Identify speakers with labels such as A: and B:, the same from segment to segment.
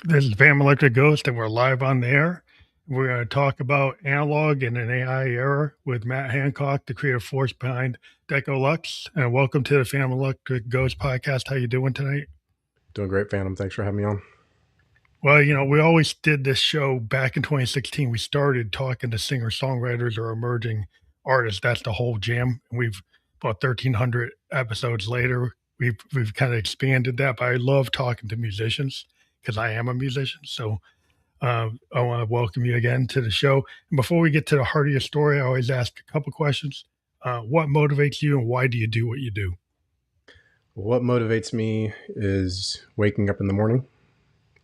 A: This is Van Electric Ghost, and we're live on the air. We're going to talk about analog in an AI era with Matt Hancock, the creative force behind DECO-LUXE. And welcome to the Van Electric Ghost podcast. How you doing tonight?
B: Doing great, Phantom. Thanks for having me on.
A: Well, we always did this show back in 2016. We started talking to singer-songwriters or emerging artists. That's the whole jam. And we've about 1,300 episodes later. We've kind of expanded that, but I love talking to musicians because I am a musician. So I want to welcome you again to the show. And before we get to the heart of your story, I always ask a couple questions. What motivates you, and why do you do what you do?
B: What motivates me is waking up in the morning.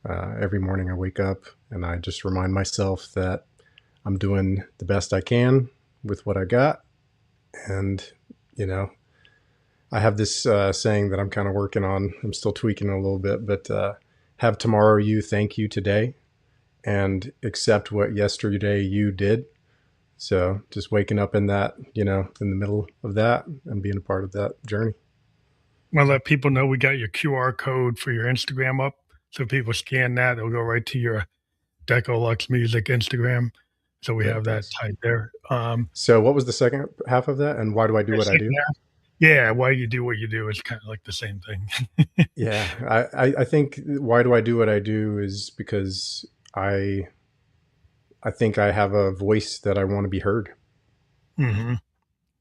B: Every morning I wake up and I just remind myself that I'm doing the best I can with what I got. And, you know, I have this saying that I'm kind of working on. I'm still tweaking a little bit, but have tomorrow you thank you today and accept what yesterday you did. So just waking up in that, in the middle of that and being a part of that journey.
A: Want to let people know we got your QR code for your Instagram up. So if people scan that, it'll go right to your DECO-LUXE Music Instagram. So we have
B: Great,
A: that
B: thanks.
A: tied there.
B: So what was the second half of that? And why do I do
A: The
B: what I
A: second
B: do?
A: half, yeah, why you do what you do is kind of like the same thing.
B: Yeah, I think why do I do what I do is because I I think I have a voice that I want to be heard.
A: hmm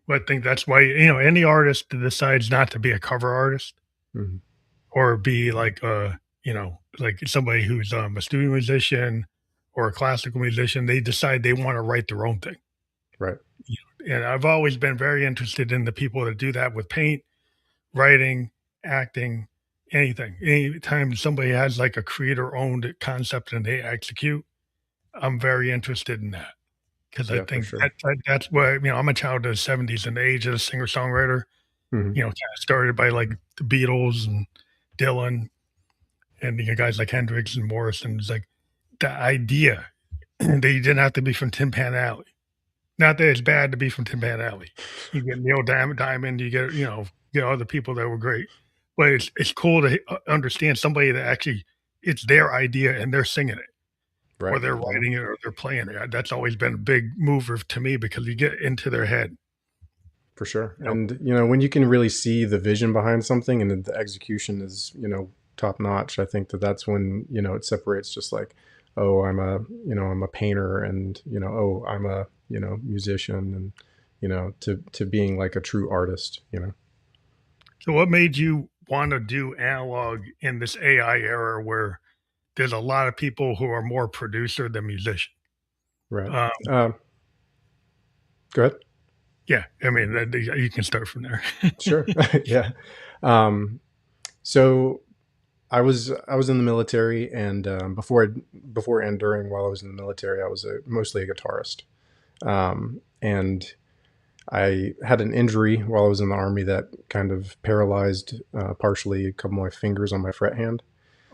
A: I think that's why, any artist that decides not to be a cover artist
B: Hmm.
A: or be like like somebody who's a studio musician or a classical musician, they decide they want to write their own thing.
B: Right.
A: And I've always been very interested in the people that do that with paint, writing, acting, anything. Anytime somebody has like a creator owned concept and they execute, I'm very interested in that because I
B: Yeah, for
A: think
B: sure.
A: that's what I'm a child of the '70s and the age of the singer songwriter.
B: Hmm.
A: Kind of started by like the Beatles and Dylan and guys like Hendrix and Morrison. It's like the idea that you didn't have to be from Tin Pan Alley. Not that it's bad to be from Tin Pan Alley. You get Neil Diamond, you get other people that were great, but it's cool to understand somebody that actually it's their idea and they're singing it or
B: Right.
A: they're writing it or they're playing it. That's always been a big mover to me because you get into their head.
B: For sure.
A: You know,
B: And when you can really see the vision behind something and then the execution is, top notch, I think that that's when, it separates just like, oh, I'm a painter and, oh, I'm a, musician and, to being like a true artist.
A: so what made you want to do analog in this AI era where there's a lot of people who are more producer than musician?
B: Right.
A: Um,
B: Um, Go ahead.
A: yeah, I mean you can start from there.
B: Sure. Yeah. Um, so I was in the military, and before and during while I was in the military, I was mostly a guitarist. And I had an injury while I was in the army that kind of paralyzed partially a couple of my fingers on my fret hand,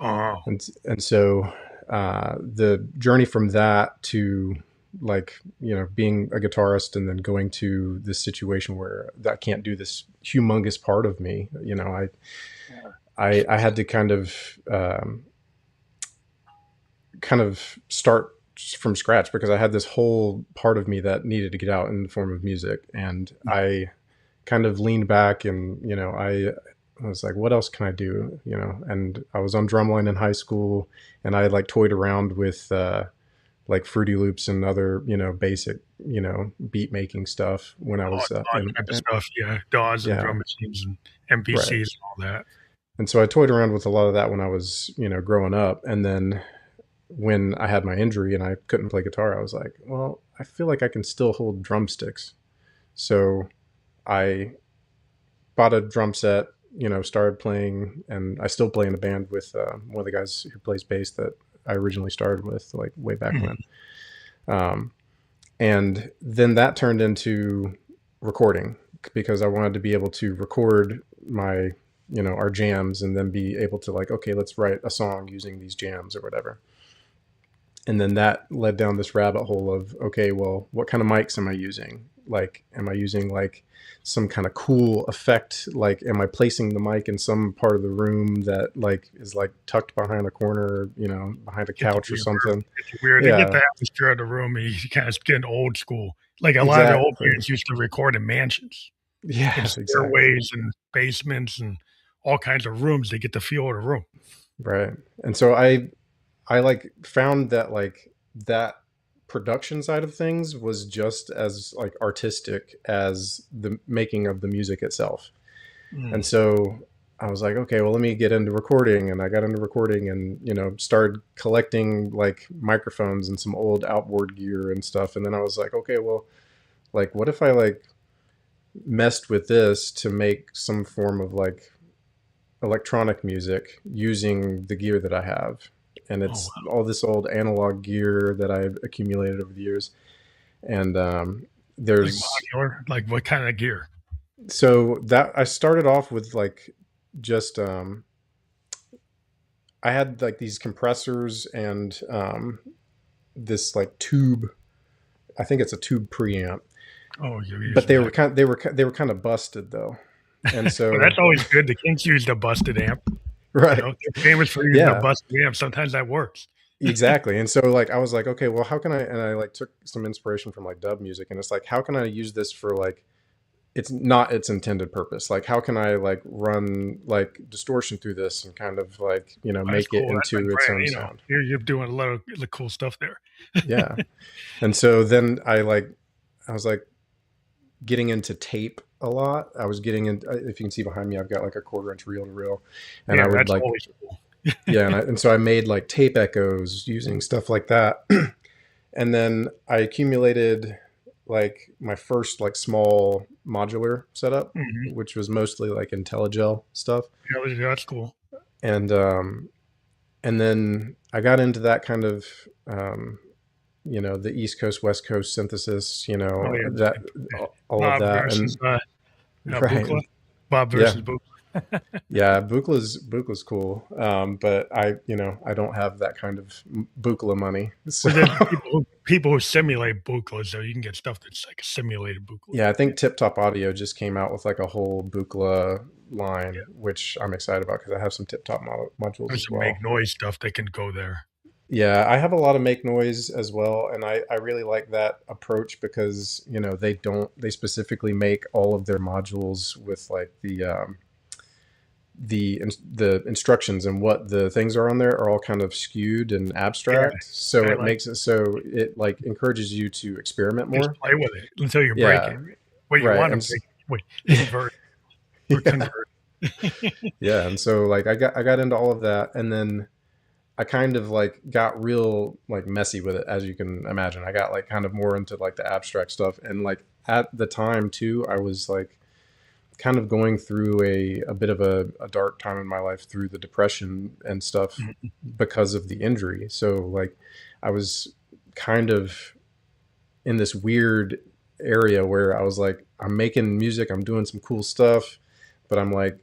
A: Oh,
B: and so the journey from that to like being a guitarist and then going to this situation where that can't do this humongous part of me. I had to kind of start from scratch because I had this whole part of me that needed to get out in the form of music, and I kind of leaned back and I was like, what else can I do? And I was on drumline in high school, and I like toyed around with like Fruity Loops and other basic beat making stuff when I
A: all
B: was
A: type of stuff, yeah, DAWs and
B: yeah,
A: drum machines and
B: right.
A: MPCs and all that.
B: And so I toyed around with a lot of that when I was growing up, and then when I had my injury and I couldn't play guitar, I was like, well, I feel like I can still hold drumsticks. So I bought a drum set, started playing, and I still play in a band with one of the guys who plays bass that I originally started with, like way back when.
A: Mhm.
B: Um, and then that turned into recording because I wanted to be able to record my, our jams and then be able to like, okay, let's write a song using these jams or whatever. And then that led down this rabbit hole of, okay, well, what kind of mics am I using? Like, am I using like some kind of cool effect? Like, am I placing the mic in some part of the room that like is like tucked behind a corner, you know, behind a
A: Get the
B: couch or
A: reverb,
B: something?
A: get the weird, they get
B: Yeah,
A: the atmosphere of the room, and you kind of getting old school. Like a lot of the old
B: exactly.
A: bands used to record in mansions, in
B: Yeah, exactly.
A: stairways and basements and all kinds of rooms. They get the feel of the room.
B: Right. And so I like found that like that production side of things was just as like artistic as the making of the music itself. And
A: Mm.
B: so I was like, okay, well, let me get into recording. And I got into recording and, you know, started collecting like microphones and some old outboard gear and stuff. And then I was like, okay, well, like, what if I like messed with this to make some form of like electronic music using the gear that I have? And
A: Oh,
B: it's
A: wow.
B: all this old analog gear that I've accumulated over the years. And
A: Like
B: there's
A: modular? Like what kind of gear?
B: so that I started off with like just I had like these compressors and this like tube. I think it's a tube preamp,
A: Oh, you're
B: but
A: using that.
B: they were kind of busted though, and
A: Well,
B: so
A: that's always good. The Kinks used a busted amp. You
B: right,
A: know, they're famous for using a
B: yeah,
A: busted amp. Sometimes that works.
B: exactly. And so like I was like, okay, well, how can I? And I like took some inspiration from like dub music, and it's like, how can I use this for like it's not its intended purpose? Like, how can I like run like distortion through this and kind of like you know
A: Well, that's
B: make it
A: cool. That's like
B: into its
A: brand.
B: own
A: You know,
B: sound?
A: you're doing a lot of the cool stuff there.
B: Yeah. And so then I was like getting into tape a lot. I was getting in, if you can see behind me, I've got like a 1/4 inch reel to reel. And I
A: Yeah,
B: would
A: that's
B: like,
A: always cool.
B: yeah. And so I made like tape echoes using stuff like that. And then I accumulated like my first like small modular setup,
A: Mhm.
B: which was mostly like IntelliGel stuff.
A: Yeah, that's cool.
B: And, um, and then I got into that kind of, um, you know, the East Coast, West Coast synthesis, you
A: Oh,
B: know,
A: yeah,
B: that all of
A: Bob
B: that.
A: versus,
B: And right.
A: Buchla. Bob
B: Yeah.
A: versus Buchla.
B: Yeah. Bukla's cool. But I, you know, I don't have that kind of Bukla money. So
A: But there's people who simulate Buchla, so you can get stuff that's like a simulated Buchla.
B: yeah, I think Tip Top Audio just came out with like a whole Bukla line,
A: Yeah.
B: which I'm excited about because I have some Tip Top modules
A: There's
B: as
A: some make
B: well.
A: noise stuff that can go there.
B: Yeah, I have a lot of make noise as well, and I really like that approach because you know they specifically make all of their modules with like the instructions and what the things are on there are all kind of skewed and
A: Yeah,
B: abstract, so
A: I
B: it
A: like
B: makes it so it like encourages you to experiment
A: just
B: more.
A: play with it until you break
B: Yeah,
A: it. What you
B: right,
A: wanna
B: and
A: break it. Wait, invert or
B: yeah,
A: convert.
B: yeah, and so like I got into all of that, and then I kind of like got real like messy with it, as you can imagine. I got like kind of more into like the abstract stuff, and like at the time too, I was like kind of going through a bit of a dark time in my life through the depression and stuff
A: Mhm.
B: because of the injury. So like I was kind of in this weird area where I was like, I'm making music, I'm doing some cool stuff, but I'm like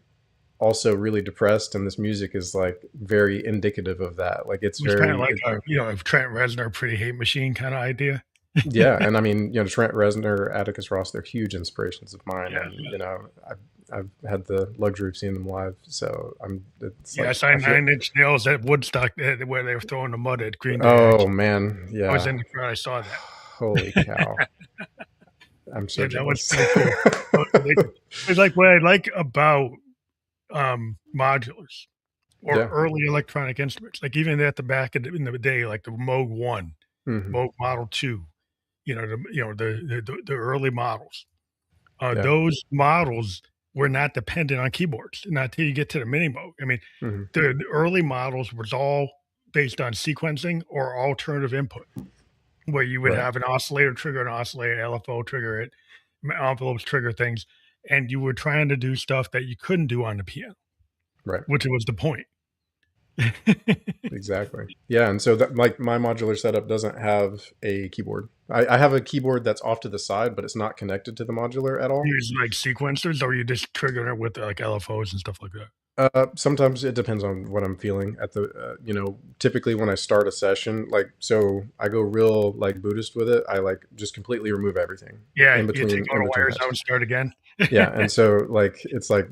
B: also really depressed, and this music is like very indicative of that. Like it's
A: It was kinda
B: very
A: like a, a Trent Reznor Pretty Hate Machine kinda idea.
B: yeah, and I mean, you know, Trent Reznor, Atticus Ross, they're huge inspirations of mine,
A: Yeah,
B: and you know, I've had the luxury of seeing them live, so I'm it's
A: yeah, I
B: like
A: saw
B: I feel
A: Nine Inch Nails at Woodstock, where they were throwing the mud at Green Day,
B: oh
A: actually.
B: man,
A: I was
B: yeah,
A: in the crowd, I saw that.
B: holy cow, I'm so
A: Yeah, that was
B: jealous.
A: pretty cool. That was really cool. It's like what I like about, modulars or
B: Yeah,
A: early electronic instruments, like even at the back in the day, like the Moog 1,
B: hmm,
A: Moog Model 2, the early models.
B: yeah,
A: Those models were not dependent on keyboards, not till you get to the mini Moog. I mean,
B: hmm,
A: the early models was all based on sequencing or alternative input, where you would
B: right,
A: have an oscillator trigger an oscillator, LFO trigger it, envelopes trigger things, and you were trying to do stuff that you couldn't do on the piano,
B: right.
A: which was the point.
B: Exactly. Yeah, and so that like my modular setup doesn't have a keyboard. I have a keyboard that's off to the side, but it's not connected to the modular at all.
A: Use like sequencers, or you just trigger it with like LFOs and stuff like that.
B: Sometimes it depends on what I'm feeling at the, typically when I start a session, like, so I go real like Buddhist with it. I like just completely remove everything
A: Yeah,
B: in
A: you take
B: between,
A: all
B: in
A: the
B: between
A: wires out
B: patches.
A: and start again.
B: Yeah. And so like, it's like,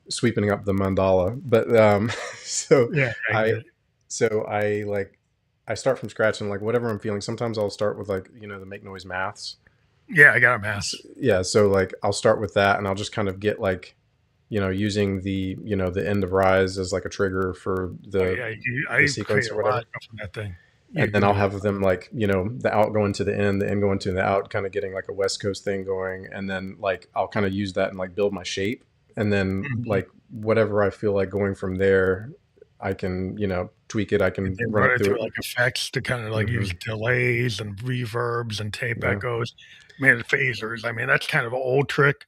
B: sweeping up the mandala, but, so
A: Yeah, I
B: I,
A: get it.
B: I start from scratch and like whatever I'm feeling, sometimes I'll start with like, the make noise maths.
A: Yeah, I got a math.
B: Yeah. So like I'll start with that and I'll just kind of get like, using the end of rise as like a trigger for
A: Oh,
B: the
A: yeah,
B: the
A: I create
B: sequence or
A: a lot
B: whatever.
A: of stuff from that thing.
B: And
A: You
B: then I'll
A: do.
B: have them like, the out going to the end going to the out, kind of getting like a West Coast thing going. And then like I'll kind of use that and like build my shape. And then
A: Mhm.
B: like whatever I feel like going from there, I can, tweak it. I
A: And
B: can
A: then
B: run
A: run
B: it
A: it
B: through
A: through,
B: it.
A: like, effects to kinda, like, use
B: Hmm.
A: delays and reverbs and tape
B: Yeah.
A: echoes. Man, phasers, I mean, that's kind of an old trick.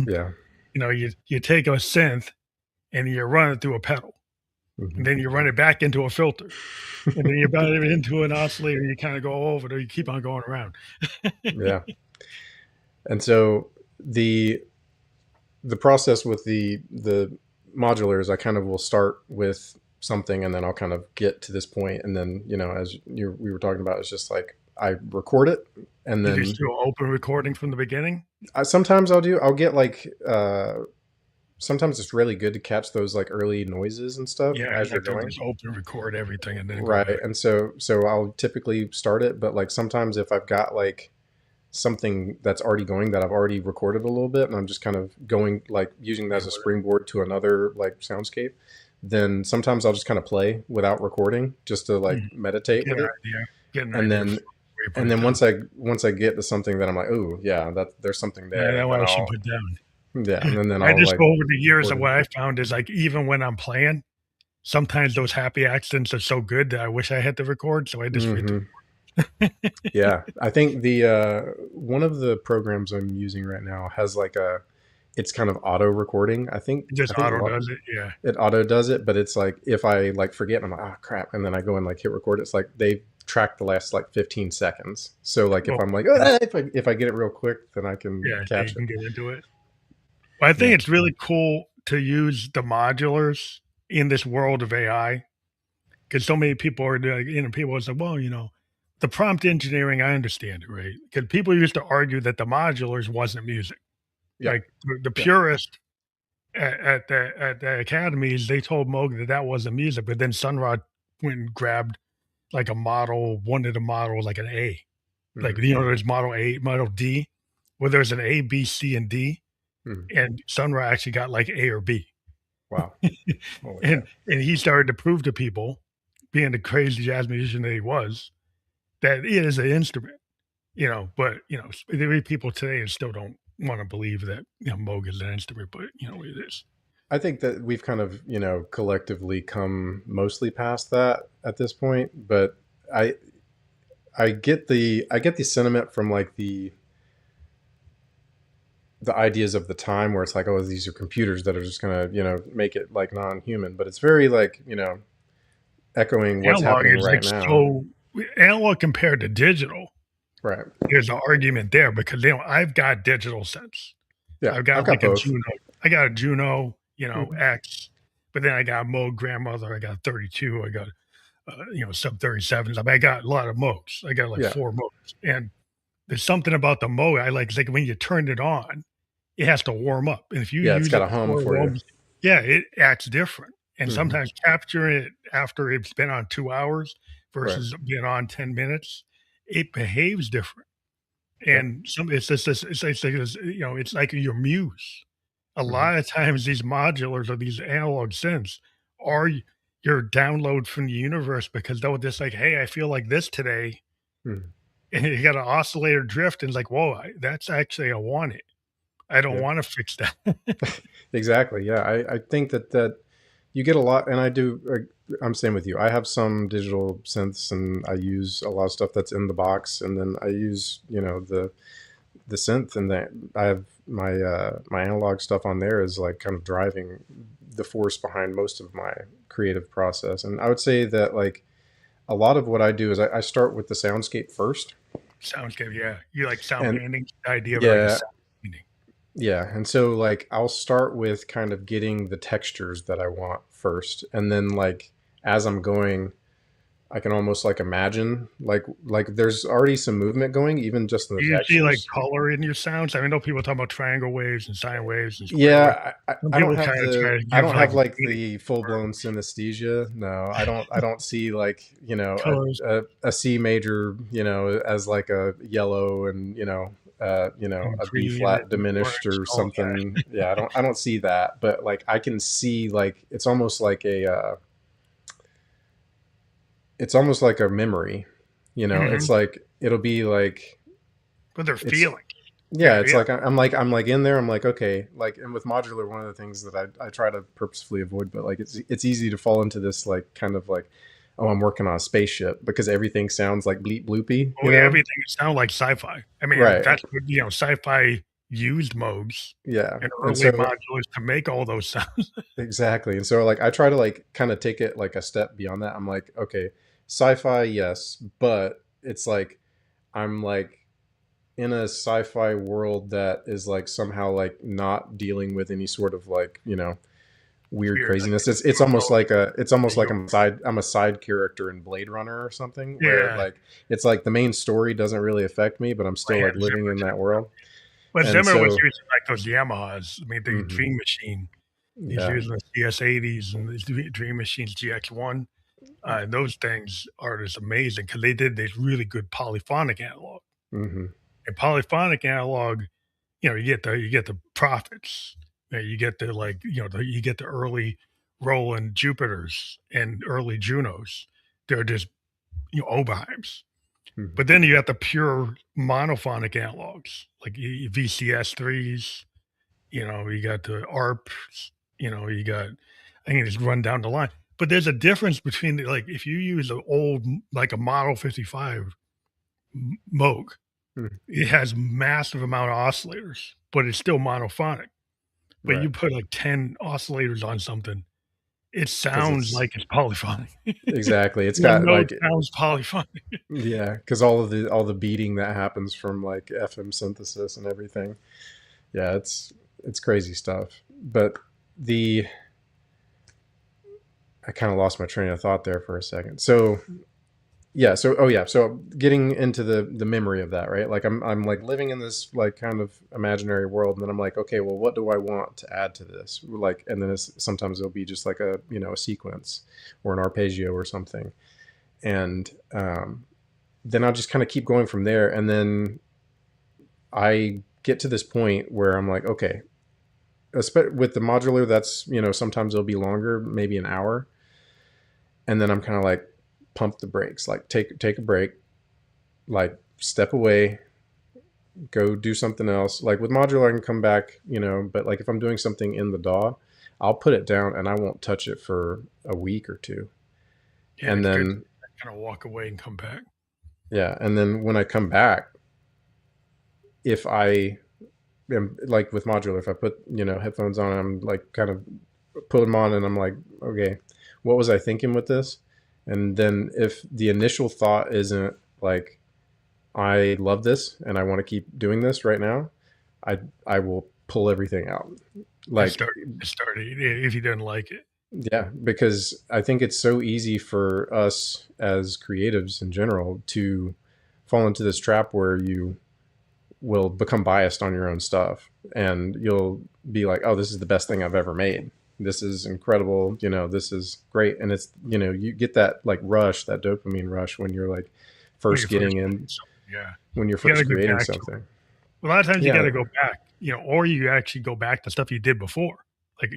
B: Yeah.
A: You take a synth and you run it through a pedal, and
B: Hmm.
A: then you run it back into a filter, and then you run it into an oscillator, and you kinda go over it, or you keep on going around.
B: Yeah. And so the the process with the modulars, I kind of will start with something and then I'll kind of get to this point, and then as we were talking about, it's just like I record it, and
A: You
B: then
A: just do open recording from the beginning?
B: sometimes I'll get like sometimes it's really good to catch those like early noises and stuff
A: Yeah, you
B: as you're
A: like to
B: going.
A: just open record everything and then go
B: Right.
A: back.
B: And so I'll typically start it, but like sometimes if I've got like something that's already going that I've already recorded a little bit and I'm just kind of going like using that
A: Run
B: as a
A: with it.
B: springboard to another like soundscape, then sometimes I'll just kind of play without recording just to like
A: Mhm.
B: meditate
A: Get
B: with
A: an
B: it.
A: idea. Get an
B: And
A: idea
B: then
A: before you put
B: and
A: it
B: then
A: down.
B: once I get to something that I'm like, oh yeah, that there's something
A: Yeah,
B: there,
A: that
B: then
A: one I should
B: I'll
A: put down.
B: yeah, and then
A: I
B: I'll
A: just
B: like
A: go over the years
B: record
A: of
B: it.
A: what I found is, like, even when I'm playing, sometimes those happy accidents are so good that I wish I had to record, so I just hit
B: Hmm. Yeah. I think the one of the programs I'm using right now has like a it's kind of auto recording.
A: It
B: I
A: just
B: think a
A: auto
B: lot
A: does it, yeah.
B: it auto does it, but it's like if I like forget, I'm like, oh crap, and then I go and like hit record. It's like they track the last like 15 seconds. So like if
A: Oh,
B: I'm like,
A: yeah.
B: "Ah," if I get it real quick, then I can
A: Yeah, so you
B: catch it.
A: can get into it. Well, I
B: Yeah.
A: think it's really cool to use the modulars in this world of AI because so many people are doing, people are like, well, the prompt engineering, I understand it, right? Because people used to argue that the modulars wasn't music.
B: Yeah.
A: Like the
B: Yeah.
A: purist at the academies, they told Moog that that wasn't music, but then Sunrod went and grabbed like a model, wanted a model like an A. Like,
B: Hmm.
A: there's Model A, Model D, where there's an A, B, C, and D,
B: Hmm.
A: and Sunra actually got like A or B.
B: Wow. Holy
A: And
B: crap.
A: he started to prove to people, being the crazy jazz musician that he was, that it is an instrument, but, there are people today that still don't wanna believe that, Moog is an instrument, but, it is.
B: I think that we've kind of, collectively come mostly past that at this point, but I I get the sentiment from like the ideas of the time where it's like, oh, these are computers that are just gonna, make it like non-human, but it's very like, echoing what's
A: Analog
B: happening
A: is, like,
B: right now.
A: so analog compared to digital,
B: Right.
A: there's an argument there because, I've got digital sense.
B: Yeah.
A: I've
B: I've
A: got
B: got
A: like a
B: both.
A: Juno. I got a Juno,
B: Mhm.
A: X, but then I got a Moog grandmother. I got 32. I got, sub 37s. I mean, I got a lot of Moogs. I got like
B: Yeah.
A: four Moogs. And there's something about the Moog I like. It's like when you turn it on, it has to warm up. And if you
B: Yeah. It's
A: use
B: got
A: it
B: a hum
A: before it
B: for you.
A: warms, yeah, it acts different. And
B: Hmm.
A: sometimes capturing it after it's been on 2 hours
B: Right.
A: versus being on 10 minutes, it behaves different.
B: Yeah.
A: And it's just this, it's like your muse. A
B: Hmm.
A: lot of times these modulars or these analog synths are your download from the universe because they'll just like, "Hey, I feel like this today,"
B: Hmm.
A: and you got an oscillator drift, and it's like, "Whoa, that's actually I want it. I don't
B: Yeah.
A: wanna fix that."
B: Exactly. Yeah. I think that you get a lot, and I do. I'm same with you. I have some digital synths, and I use a lot of stuff that's in the box, and then I use the synth, and that I have my analog stuff on there is like kind of driving the force behind most of my creative process. And I would say that like a lot of what I do is I start with the soundscape first,
A: Sounds good, yeah. You like sound
B: and
A: painting? The idea of like a
B: yeah,
A: sound painting.
B: Yeah, and so like I'll start with kind of getting the textures that I want first, and then like as I'm going, I can almost like imagine like there's already some movement going, even just in the
A: Do you see like
B: textures.
A: color in your sounds? I know people talk about triangle waves and sine waves and square waves.
B: Yeah,
A: Some
B: I don't
A: people
B: have
A: kind of try
B: the
A: to
B: I
A: give
B: don't
A: like
B: have like
A: meaning
B: the full
A: or
B: blown synesthesia. No, I don't see like
A: colors.
B: a C major as like a yellow and
A: And
B: a B
A: green
B: flat
A: and
B: diminished
A: orange.
B: or
A: Oh
B: something. Yeah, I don't see that, but like I can see like it's almost like a memory.
A: yeah.
B: It's like it'll be like
A: But they're
B: it's
A: feeling.
B: yeah,
A: Yeah,
B: it's
A: yeah.
B: like I'm like in there. I'm like okay, like and with modular, one of the things that I try to purposefully avoid, but like it's easy to fall into this like kind of like oh I'm working on a spaceship because everything sounds like bleep bloopy,
A: Oh yeah, everything sound like sci-fi. I mean,
B: right?
A: that's what, sci-fi used modes
B: Yeah,
A: and
B: and
A: early
B: so
A: modulars to make all those sounds.
B: exactly, and so like I try to like kind of take it like a step beyond that. I'm like okay, sci-fi yes, but it's like I'm like in a sci-fi world that is like somehow like not dealing with any sort of like weird
A: Weird, like
B: craziness. It's almost
A: UFO.
B: like
A: You
B: I'm a side character in Blade Runner or something where
A: yeah,
B: like it's like the main story doesn't really affect me, but I'm
A: my
B: still like
A: Hans
B: living
A: Zimmer
B: in that
A: type.
B: world.
A: But
B: And
A: Zimmer was
B: so
A: using like those Yamahas. I mean, the
B: mhm,
A: Dream Machine. He's
B: yeah.
A: using the CS80s and the Dream Machines GX1. And those things are just amazing because they did this really good polyphonic analog.
B: Hmm.
A: And polyphonic analog, you get the prophets. You get the like, you get the early Roland Jupiters and early Junos. They're just Oberheims.
B: Hmm.
A: But then you got the pure monophonic analogs like VCS threes. You got the ARPs. You got I can just run down the line. But there's a difference between like if you use an old like a Model 55 Moog, it has massive amount of oscillators, but it's still monophonic. But
B: Right.
A: you put like 10 oscillators on something, it
B: Because
A: sounds
B: it's
A: like it's polyphonic.
B: exactly it's
A: One
B: got
A: note
B: like
A: sounds polyphonic.
B: yeah, because all the beating that happens from like FM synthesis and everything. Yeah, it's crazy stuff. But the I kind of lost my train of thought there for a second. So yeah, so oh yeah, so getting into the memory of that, right? Like I'm like living in this like kind of imaginary world, and then I'm like, okay, well, what do I want to add to this? Like, and then sometimes it'll be just like a sequence or an arpeggio or something, and then I'll just kind of keep going from there, and then I get to this point where I'm like, okay, with the modular, that's sometimes it'll be longer, maybe an hour, and then I'm kind of like pump the brakes, like take a break, like step away, go do something else. Like with modular, I can come back, but like if I'm doing something in the DAW, I'll put it down and I won't touch it for a week or two.
A: Yeah,
B: And
A: it's good to
B: then,
A: kind of walk away and come back.
B: yeah. And then when I come back, if I am like with modular, if I put, headphones on, I'm like kind of put them on and I'm like, okay, what was I thinking with this? And then if the initial thought isn't like, I love this and I want to keep doing this right now, I I will pull everything out.
A: Just
B: Like
A: start it if you didn't like it.
B: yeah, because I think it's so easy for us as creatives in general to fall into this trap where you will become biased on your own stuff and you'll be like, "Oh, this is the best thing I've ever made. This is incredible, this is great." And it's, you get that like rush, that dopamine rush when you're like
A: When
B: first
A: you're
B: getting
A: first
B: in
A: doing something, yeah.
B: when you're
A: You gotta
B: first
A: get
B: creating
A: back to it.
B: something.
A: A lot of times you
B: Yeah.
A: gotta go back, or you actually go back to stuff you did before. Like,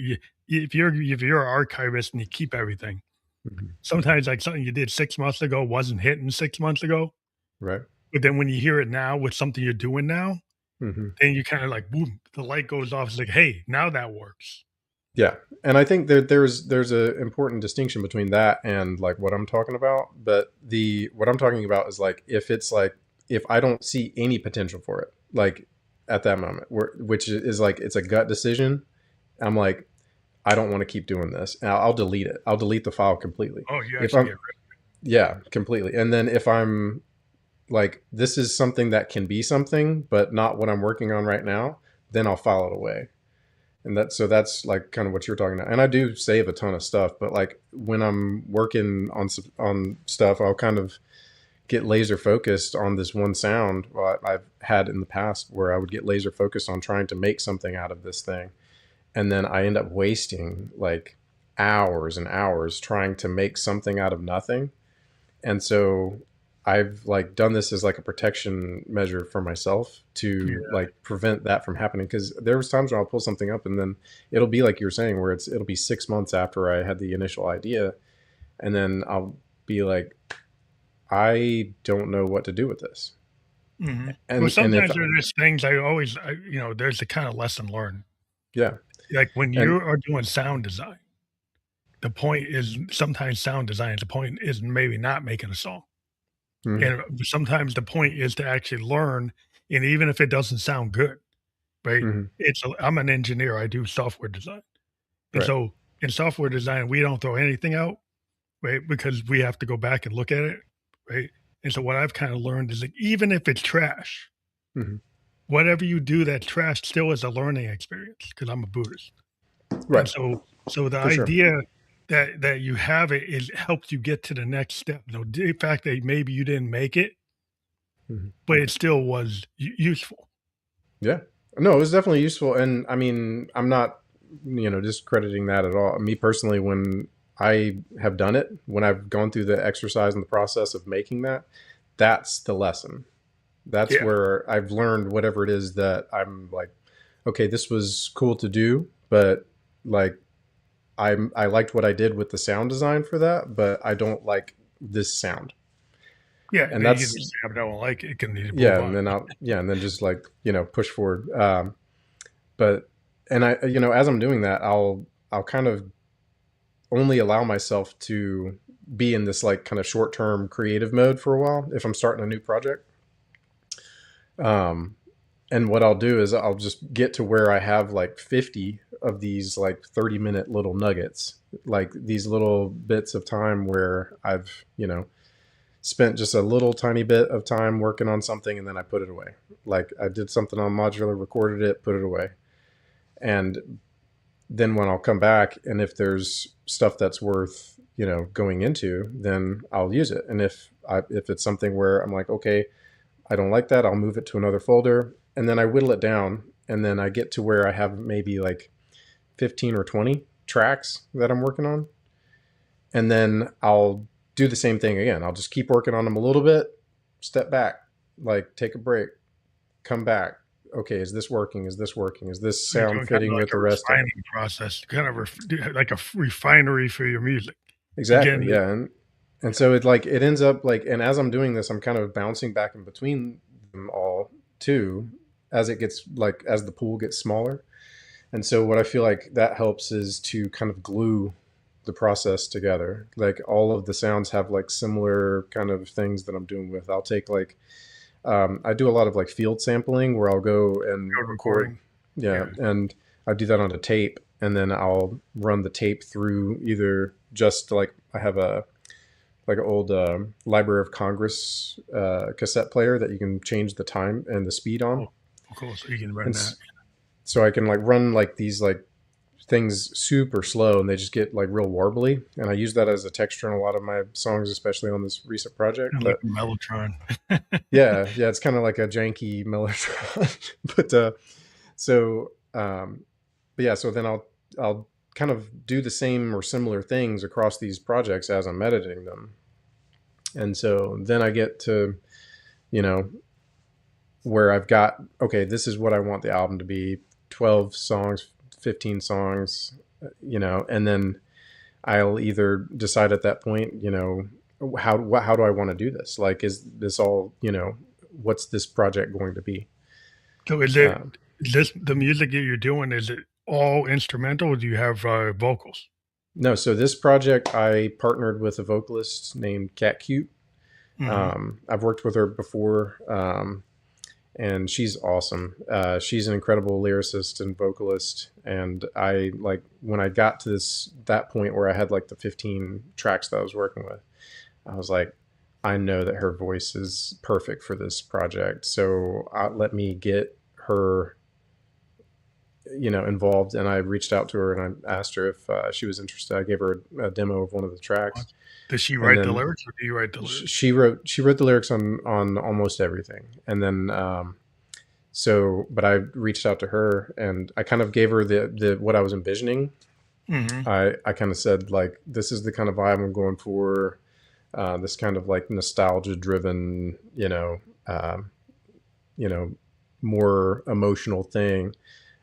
A: if you're an archivist and you keep everything,
B: Mhm.
A: sometimes, like, something you did 6 months ago wasn't hitting 6 months ago,
B: Right.
A: but then when you hear it now with something you're doing now,
B: Hmm.
A: then you kinda like, boom, the light goes off. It's like, "Hey, now that works."
B: Yeah, and I think there's a important distinction between that and like what I'm talking about. But the what I'm talking about is like if it's like if I don't see any potential for it, like at that moment, which is like it's a gut decision. I'm like I don't want to keep doing this, and I'll delete it. I'll delete the file completely.
A: Oh, you
B: If
A: actually
B: I'm
A: get rid
B: yeah, completely. And then if I'm like this is something that can be something, but not what I'm working on right now. then I'll file it away. And that's like kind of what you're talking about. And I do save a ton of stuff, but like when I'm working on stuff, I'll kind of get laser focused on this one sound. Well, I've had in the past where I would get laser focused on trying to make something out of this thing, and then I end up wasting like hours and hours trying to make something out of nothing. And so I've like done this as like a protection measure for myself to
A: Yeah.
B: like prevent that from happening. Cause there was times when I'll pull something up and then it'll be like you were saying, where it'll be 6 months after I had the initial idea. And then I'll be like, I don't know what to do with this.
A: Well,
B: And if,
A: sometimes there's things there's a kind of lesson learned.
B: yeah.
A: Like when
B: And
A: you are doing sound design, the point is sometimes sound design, the point is maybe not making a song.
B: mhm,
A: And sometimes the point is to actually learn, and even if it doesn't sound good, right?
B: mhm,
A: I'm an engineer, I do software design. And
B: right.
A: so in software design, we don't throw anything out, right? Because we have to go back and look at it, right? And so what I've kind of learned is like even if it's trash,
B: Mhm,
A: whatever you do that's trash still is a learning experience because I'm a Buddhist. And
B: right.
A: so the
B: For sure.
A: idea that you have it is helps you get to the next step. The fact that maybe you didn't make it,
B: Mhm.
A: but it still was useful.
B: Yeah. No, it was definitely useful. And I mean, I'm not, discrediting that at all. Me personally, when I have done it, when I've gone through the exercise and the process of making that, that's the lesson. That's
A: Yeah.
B: where I've learned whatever it is that I'm like, okay, this was cool to do, but like I liked what I did with the sound design for that, but I don't like this sound.
A: Yeah,
B: And
A: then you can
B: that's
A: just say, "I don't like it," can need to move
B: yeah,
A: on.
B: and then just like, push forward. But and I as I'm doing that, I'll kind of only allow myself to be in this like kind of short-term creative mode for a while if I'm starting a new project. Um and what I'll do is I'll just get to where I have like 50 of these like 30-minute little nuggets, like these little bits of time where I've, spent just a little tiny bit of time working on something and then I put it away. Like I did something on modular, recorded it, put it away. And then when I'll come back and if there's stuff that's worth, going into, then I'll use it. And if it's something where I'm like, okay, I don't like that, I'll move it to another folder and then I whittle it down and then I get to where I have maybe like 15 or 20 tracks that I'm working on. And then I'll do the same thing again. I'll just keep working on them a little bit, step back, like take a break, come back. Okay, is this working? Is this working? Is this
A: So you're
B: sound
A: doing kind of
B: fitting
A: like
B: with
A: a
B: the rest of it?
A: refining process, kind of like a refinery for your music.
B: Exactly.
A: Again,
B: Yeah. And so it ends up like, and as I'm doing this, I'm kind of bouncing back in between them all too, as it gets like as the pool gets smaller. And so what I feel like that helps is to kind of glue the process together. Like all of the sounds have like similar kind of things that I'm doing with. I'll take like I do a lot of like field sampling where I'll go and
A: code
B: record,
A: recording.
B: yeah,
A: Yeah.
B: and I do that on a tape, and then I'll run the tape through either just like I have a like an old Library of Congress cassette player that you can change the time and the speed on,
A: Oh, of course, you can run
B: and
A: that.
B: so I can like run like these like things super slow and they just get like real warbly, and I use that as a texture in a lot of my songs, especially on this recent project.
A: Kinda like
B: But
A: a mellotron.
B: yeah, it's kind of like a janky mellotron. But so but yeah, so then I'll kind of do the same or similar things across these projects as I'm editing them. And so then I get to, you know, where I've got, okay, this is what I want the album to be, 12 songs, 15 songs, and then I'll either decide at that point, how do I want to do this? Like, is this all, what's this project going to be?
A: So
B: Um,
A: is this the music that you're doing, is it all instrumental or do you have, vocals?
B: no, so this project I partnered with a vocalist named Cat Cute.
A: Mhm.
B: I've worked with her before, and she's awesome. She's an incredible lyricist and vocalist. And I like when I got to that point where I had like the 15 tracks that I was working with, I was like, I know that her voice is perfect for this project. So let me get her involved, and I reached out to her and I asked her if she was interested. I gave her a demo of one of the tracks,
A: Does she
B: and
A: write the
B: then
A: lyrics or do you write the lyrics?
B: she wrote the lyrics on almost everything, and then but I reached out to her and I kind of gave her the what I was envisioning.
A: Hmm.
B: I kind of said, like, this is the kind of vibe I'm going for. This kind of like nostalgia driven, you know, more emotional thing,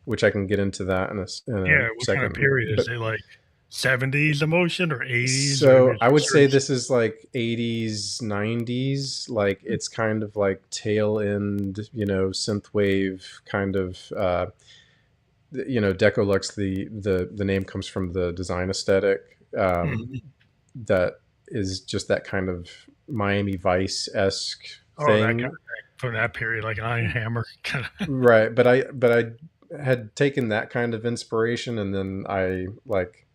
B: which I can get into that in a
A: Yeah, what kind of
B: second.
A: period is
B: But
A: it, like 70s emotion or 80s or
B: so
A: is
B: I
A: it
B: would say
A: certain?
B: this is like 80s, 90s. Like it's kind of like tail end, synthwave kind of. DECO-LUXE. The name comes from the design aesthetic.
A: Mhm.
B: That is just that kind of Miami Vice esque
A: Oh, that kind
B: thing.
A: of thing from that period, like Iron Hammer kinda.
B: Right, but I had taken that kind of inspiration, and then I like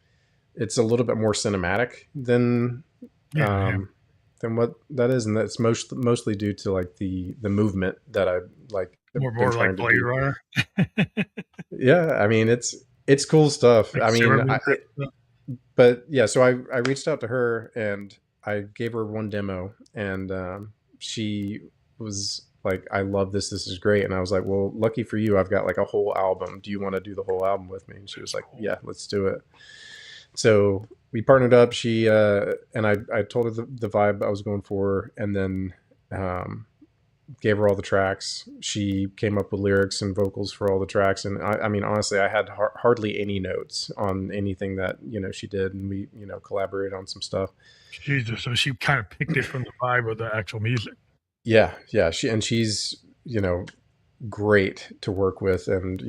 B: it's a little bit more cinematic
A: Yeah, Hammer.
B: than what that is, and that's mostly due to like the movement that I like have been
A: More like
B: trying to
A: Blade
B: do.
A: Runner,
B: Yeah, I mean it's cool stuff.
A: like
B: I mean,
A: Zimmerman type stuff.
B: but yeah, so I reached out to her and I gave her one demo, and she was like, "I love this. This is great." And I was like, "Well, lucky for you, I've got like a whole album. Do you want to do the whole album with me?" And she was
A: That's
B: like,
A: cool.
B: "Yeah, let's do it." So we partnered up. She and I told her the vibe I was going for, and then um, gave her all the tracks. She came up with lyrics and vocals for all the tracks, and I mean, honestly, I had hardly any notes on anything that she did, and we collaborated on some stuff.
A: Jesus, so she kinda picked it from the vibe of the actual music.
B: Yeah, yeah. She's great to work with, and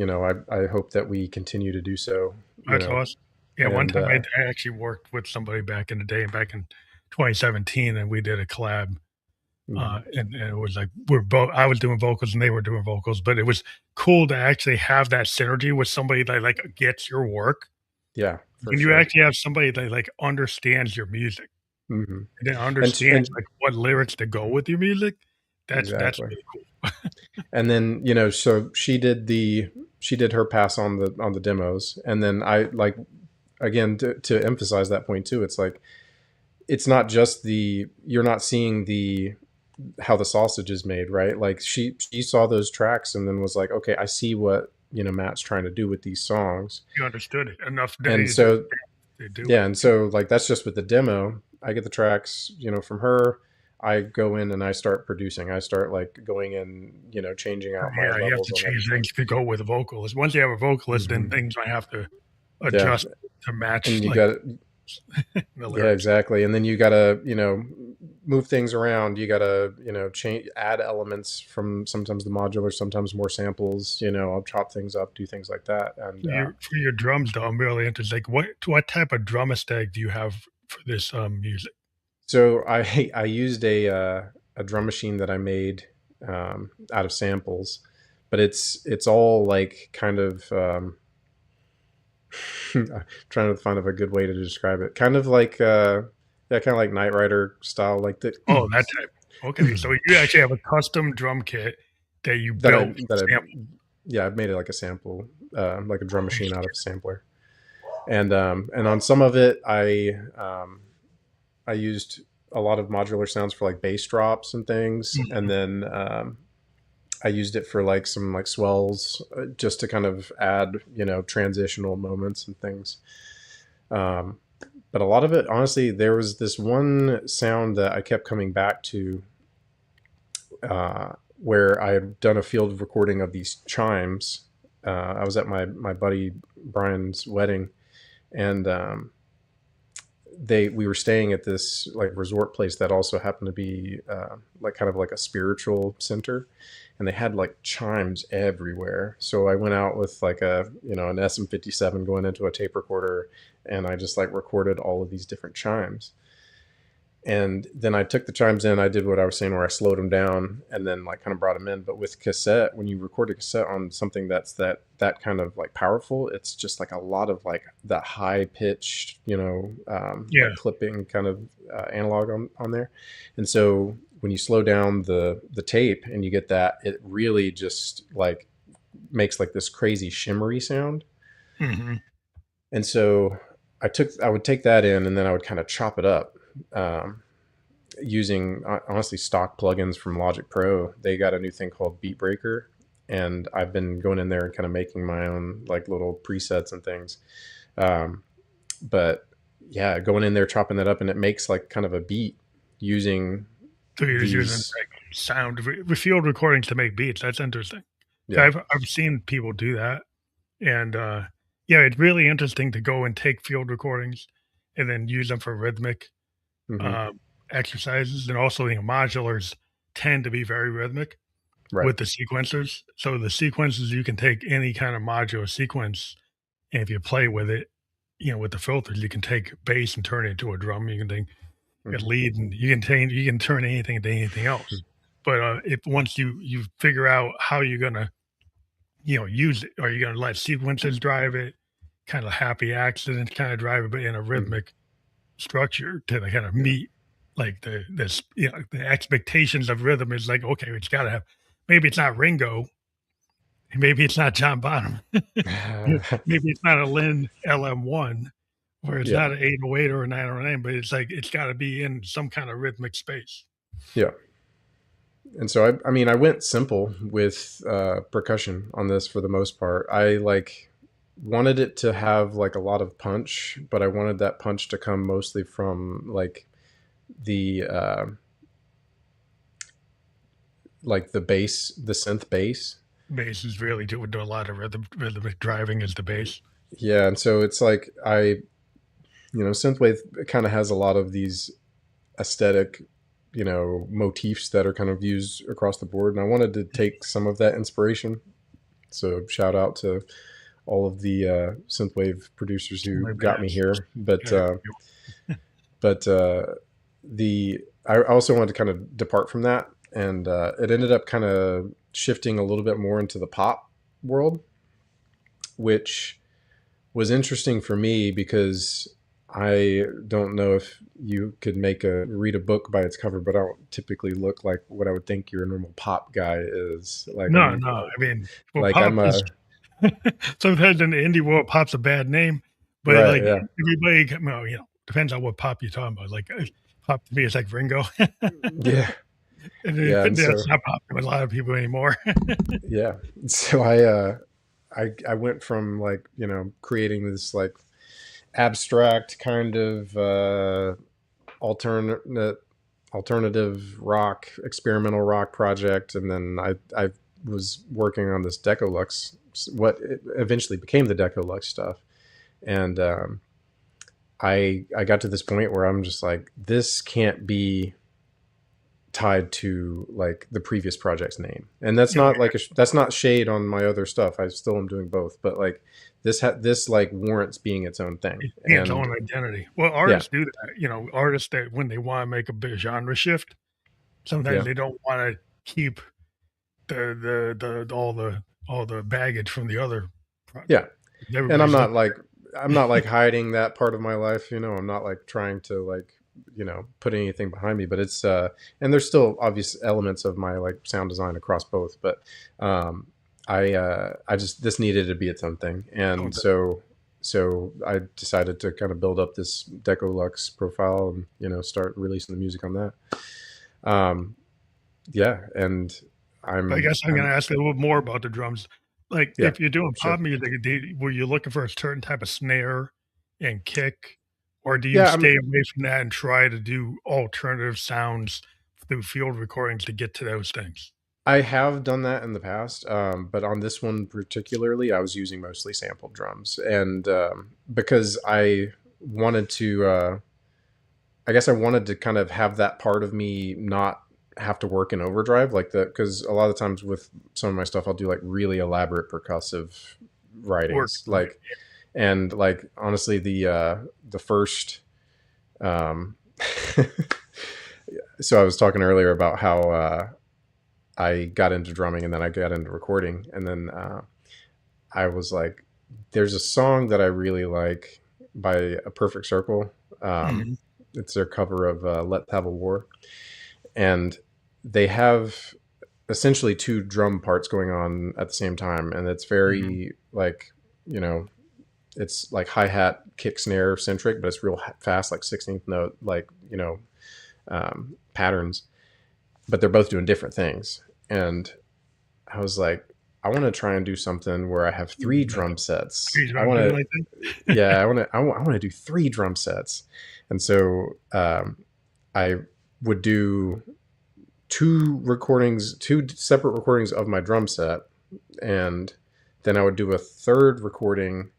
B: I hope that we continue to do so.
A: That's awesome. Yeah, one
B: And
A: time I actually worked with somebody back in the day, back in 2017, and we did a collab,
B: mhm.
A: and it was like we're both I was doing vocals and they were doing vocals, but it was cool to actually have that synergy with somebody that, like, gets your work.
B: Yeah, for
A: When you
B: sure.
A: actually have somebody that, like, understands your music
B: Hmm.
A: and then
B: And
A: understands, like, what lyrics to go with your music, that's
B: exactly.
A: really cool.
B: And then so she did her pass on the demos, and then I like, again, to emphasize that point too. It's like it's not just you're not seeing the how the sausage is made, right? Like she saw those tracks and then was like, okay, I see what Matt's trying to do with these songs.
A: You understood it enough
B: And
A: days
B: so
A: to do
B: yeah,
A: it.
B: and so like that's just with the demo. I get the tracks, from her. I go in and I start producing. I start like going in, changing out my
A: Yeah, you have
B: levels
A: to
B: on
A: change
B: everything.
A: things to go with a vocalist. Once you have a vocalist, then
B: Hmm.
A: things might have to
B: Yeah,
A: adjust to match,
B: and you
A: like,
B: got
A: the
B: yeah,
A: lyrics.
B: exactly. And then you gotta, move things around. You gotta, change, add elements from sometimes the modular, sometimes more samples. I'll chop things up, do things like that, and
A: For your drums, though, I'm really interested, like, what type of drum aesthetic do you have for this, music?
B: so I used a drum machine that I made out of samples, but it's all like kind of trying to find a good way to describe it. Kind of like yeah, kind of like Knight Rider style, like the
A: Oh, that type. Okay, so you actually have a custom drum kit that you
B: that I
A: built from
B: that I
A: sample.
B: yeah, I've made it like a sample, like a drum
A: Holy
B: machine out of
A: shit.
B: a sampler, and on some of it I used a lot of modular sounds for like bass drops and things, and
A: Mhm.
B: then I used it for like some like swells, just to kind of add transitional moments and things. Um, but a lot of it, honestly, there was this one sound that I kept coming back to, where I had done a field recording of these chimes. I was at my buddy Brian's wedding, and we were staying at this like resort place that also happened to be like kind of like a spiritual center, and they had like chimes everywhere. So I went out with like an SM57 going into a tape recorder, and I just like recorded all of these different chimes. And then I took the chimes in. I did what I was saying, where I slowed them down and then like kind of brought them in. But with cassette, when you record a cassette on something that's that kind of like powerful, it's just like a lot of like that high pitched,
A: Yeah,
B: like clipping kind of analog on there. And so when you slow down the tape and you get that, it really just like makes like this crazy shimmery sound.
A: Hmm.
B: And so I would take that in, and then I would kind of chop it up, um, using honestly stock plugins from Logic Pro. They got a new thing called Beat Breaker, and I've been going in there and kind of making my own like little presets and things. Um, but yeah, going in there, chopping that up, and it makes like kind of a beat using
A: So you're just using
B: these.
A: like sound with field recordings to make beats. That's interesting.
B: Yeah.
A: I've seen people do that, and yeah, it's really interesting to go and take field recordings and then use them for rhythmic
B: Hmm.
A: um, exercises, and also the modulars tend to be very rhythmic
B: Right.
A: with the sequencers. So the sequences you can take any kind of modular sequence, and if you play with it, with the filters, you can take bass and turn it into a drum. You can take a
B: Hmm.
A: lead, and you can turn anything into anything else. But if once you figure out how you're gonna use it, are you gonna let sequences drive it, kind of happy accidents kind of drive it, but in a
B: Hmm.
A: rhythmic structure to kind of meet like the expectations of rhythm is like, okay, it's got to have, maybe it's not Ringo, maybe it's not John Bonham, maybe
B: Yeah.
A: it's not a Lynn LM1, where it's
B: Yeah.
A: not an 808 or a 909, but it's like it's got to be in some kind of rhythmic space.
B: Yeah. And so I mean, I went simple with percussion on this for the most part. I like wanted it to have like a lot of punch, but I wanted that punch to come mostly from like the bass, the synth bass.
A: Bass is really do a lot of rhythmic driving is the bass.
B: Yeah, and so it's like synthwave kind of has a lot of these aesthetic, motifs that are kind of used across the board, and I wanted to take some of that inspiration. So shout out to all of the synthwave producers who
A: My
B: got me
A: bands.
B: here. But
A: Yeah.
B: but the I also wanted to kind of depart from that, and it ended up kind of shifting a little bit more into the pop world, which was interesting for me because I don't know if you could read a book by its cover, but I don't typically look like what I would think your normal pop guy is. Like
A: No, no. I mean, well,
B: like I'm
A: pop is
B: a
A: sometimes in the indie world, pop's a bad name, but
B: right,
A: like
B: yeah,
A: everybody, well, depends on what pop you're talking about. Like pop to me is like Ringo,
B: yeah,
A: and
B: yeah, and
A: that's
B: so
A: not pop to a lot of people anymore.
B: yeah, so I went from like creating this like abstract kind of alternate alternative rock, experimental rock project, and then I was working on this DECO-LUXE, what eventually became the DECO-LUXE stuff, and I got to this point where I'm just like, this can't be tied to like the previous project's name, and that's
A: You know,
B: not like that's not shade on my other stuff. I still am doing both, but like this like warrants being its own thing,
A: its
B: and
A: own identity. Well,
B: yeah,
A: artists do that. Artists that when they want to make a big genre shift, sometimes
B: yeah,
A: they don't want to keep all the baggage from the other
B: yeah.
A: project.
B: And
A: Everybody's looking.
B: I'm not like hiding that part of my life, I'm not like trying to like put anything behind me, but it's and there's still obvious elements of my like sound design across both, but um I just this needed to be its own thing, and so I decided to kind of build up this DECO-LUXE profile and start releasing the music on that. um yeah, and
A: I guess I'm
B: I'm
A: gonna ask a little more about the drums. Like,
B: yeah,
A: if you're doing
B: sure.
A: pop music, were you looking for a certain type of snare and kick, or do you
B: Yeah,
A: stay away from that and try to do alternative sounds through field recordings to get to those things?
B: I have done that in the past, but on this one particularly, I was using mostly sampled drums, and because I wanted to, I guess I wanted to kind of have that part of me not have to work in overdrive like that, because a lot of times with some of my stuff, I'll do like really elaborate percussive
A: Work,
B: writings,
A: right?
B: like and like honestly, the first, um, so I was talking earlier about how I got into drumming and then I got into recording. And then I was like, there's a song that I really like by A Perfect Circle. Um,
A: Mhm.
B: it's their cover of Let's Have a War. And they have essentially two drum parts going on at the same time, and it's
A: Mhm.
B: very like, you know, it's like hi-hat kick snare centric, but it's real fast, like 16th note, like, you know, patterns, but they're both doing different things. And I was like, I want to try and do something where I have three drum sets.
A: Crazy
B: I
A: what I'm
B: want
A: doing
B: to,
A: like that.
B: yeah, I want to do three drum sets. And so I would do two separate recordings of my drum set, and then I would do a third recording.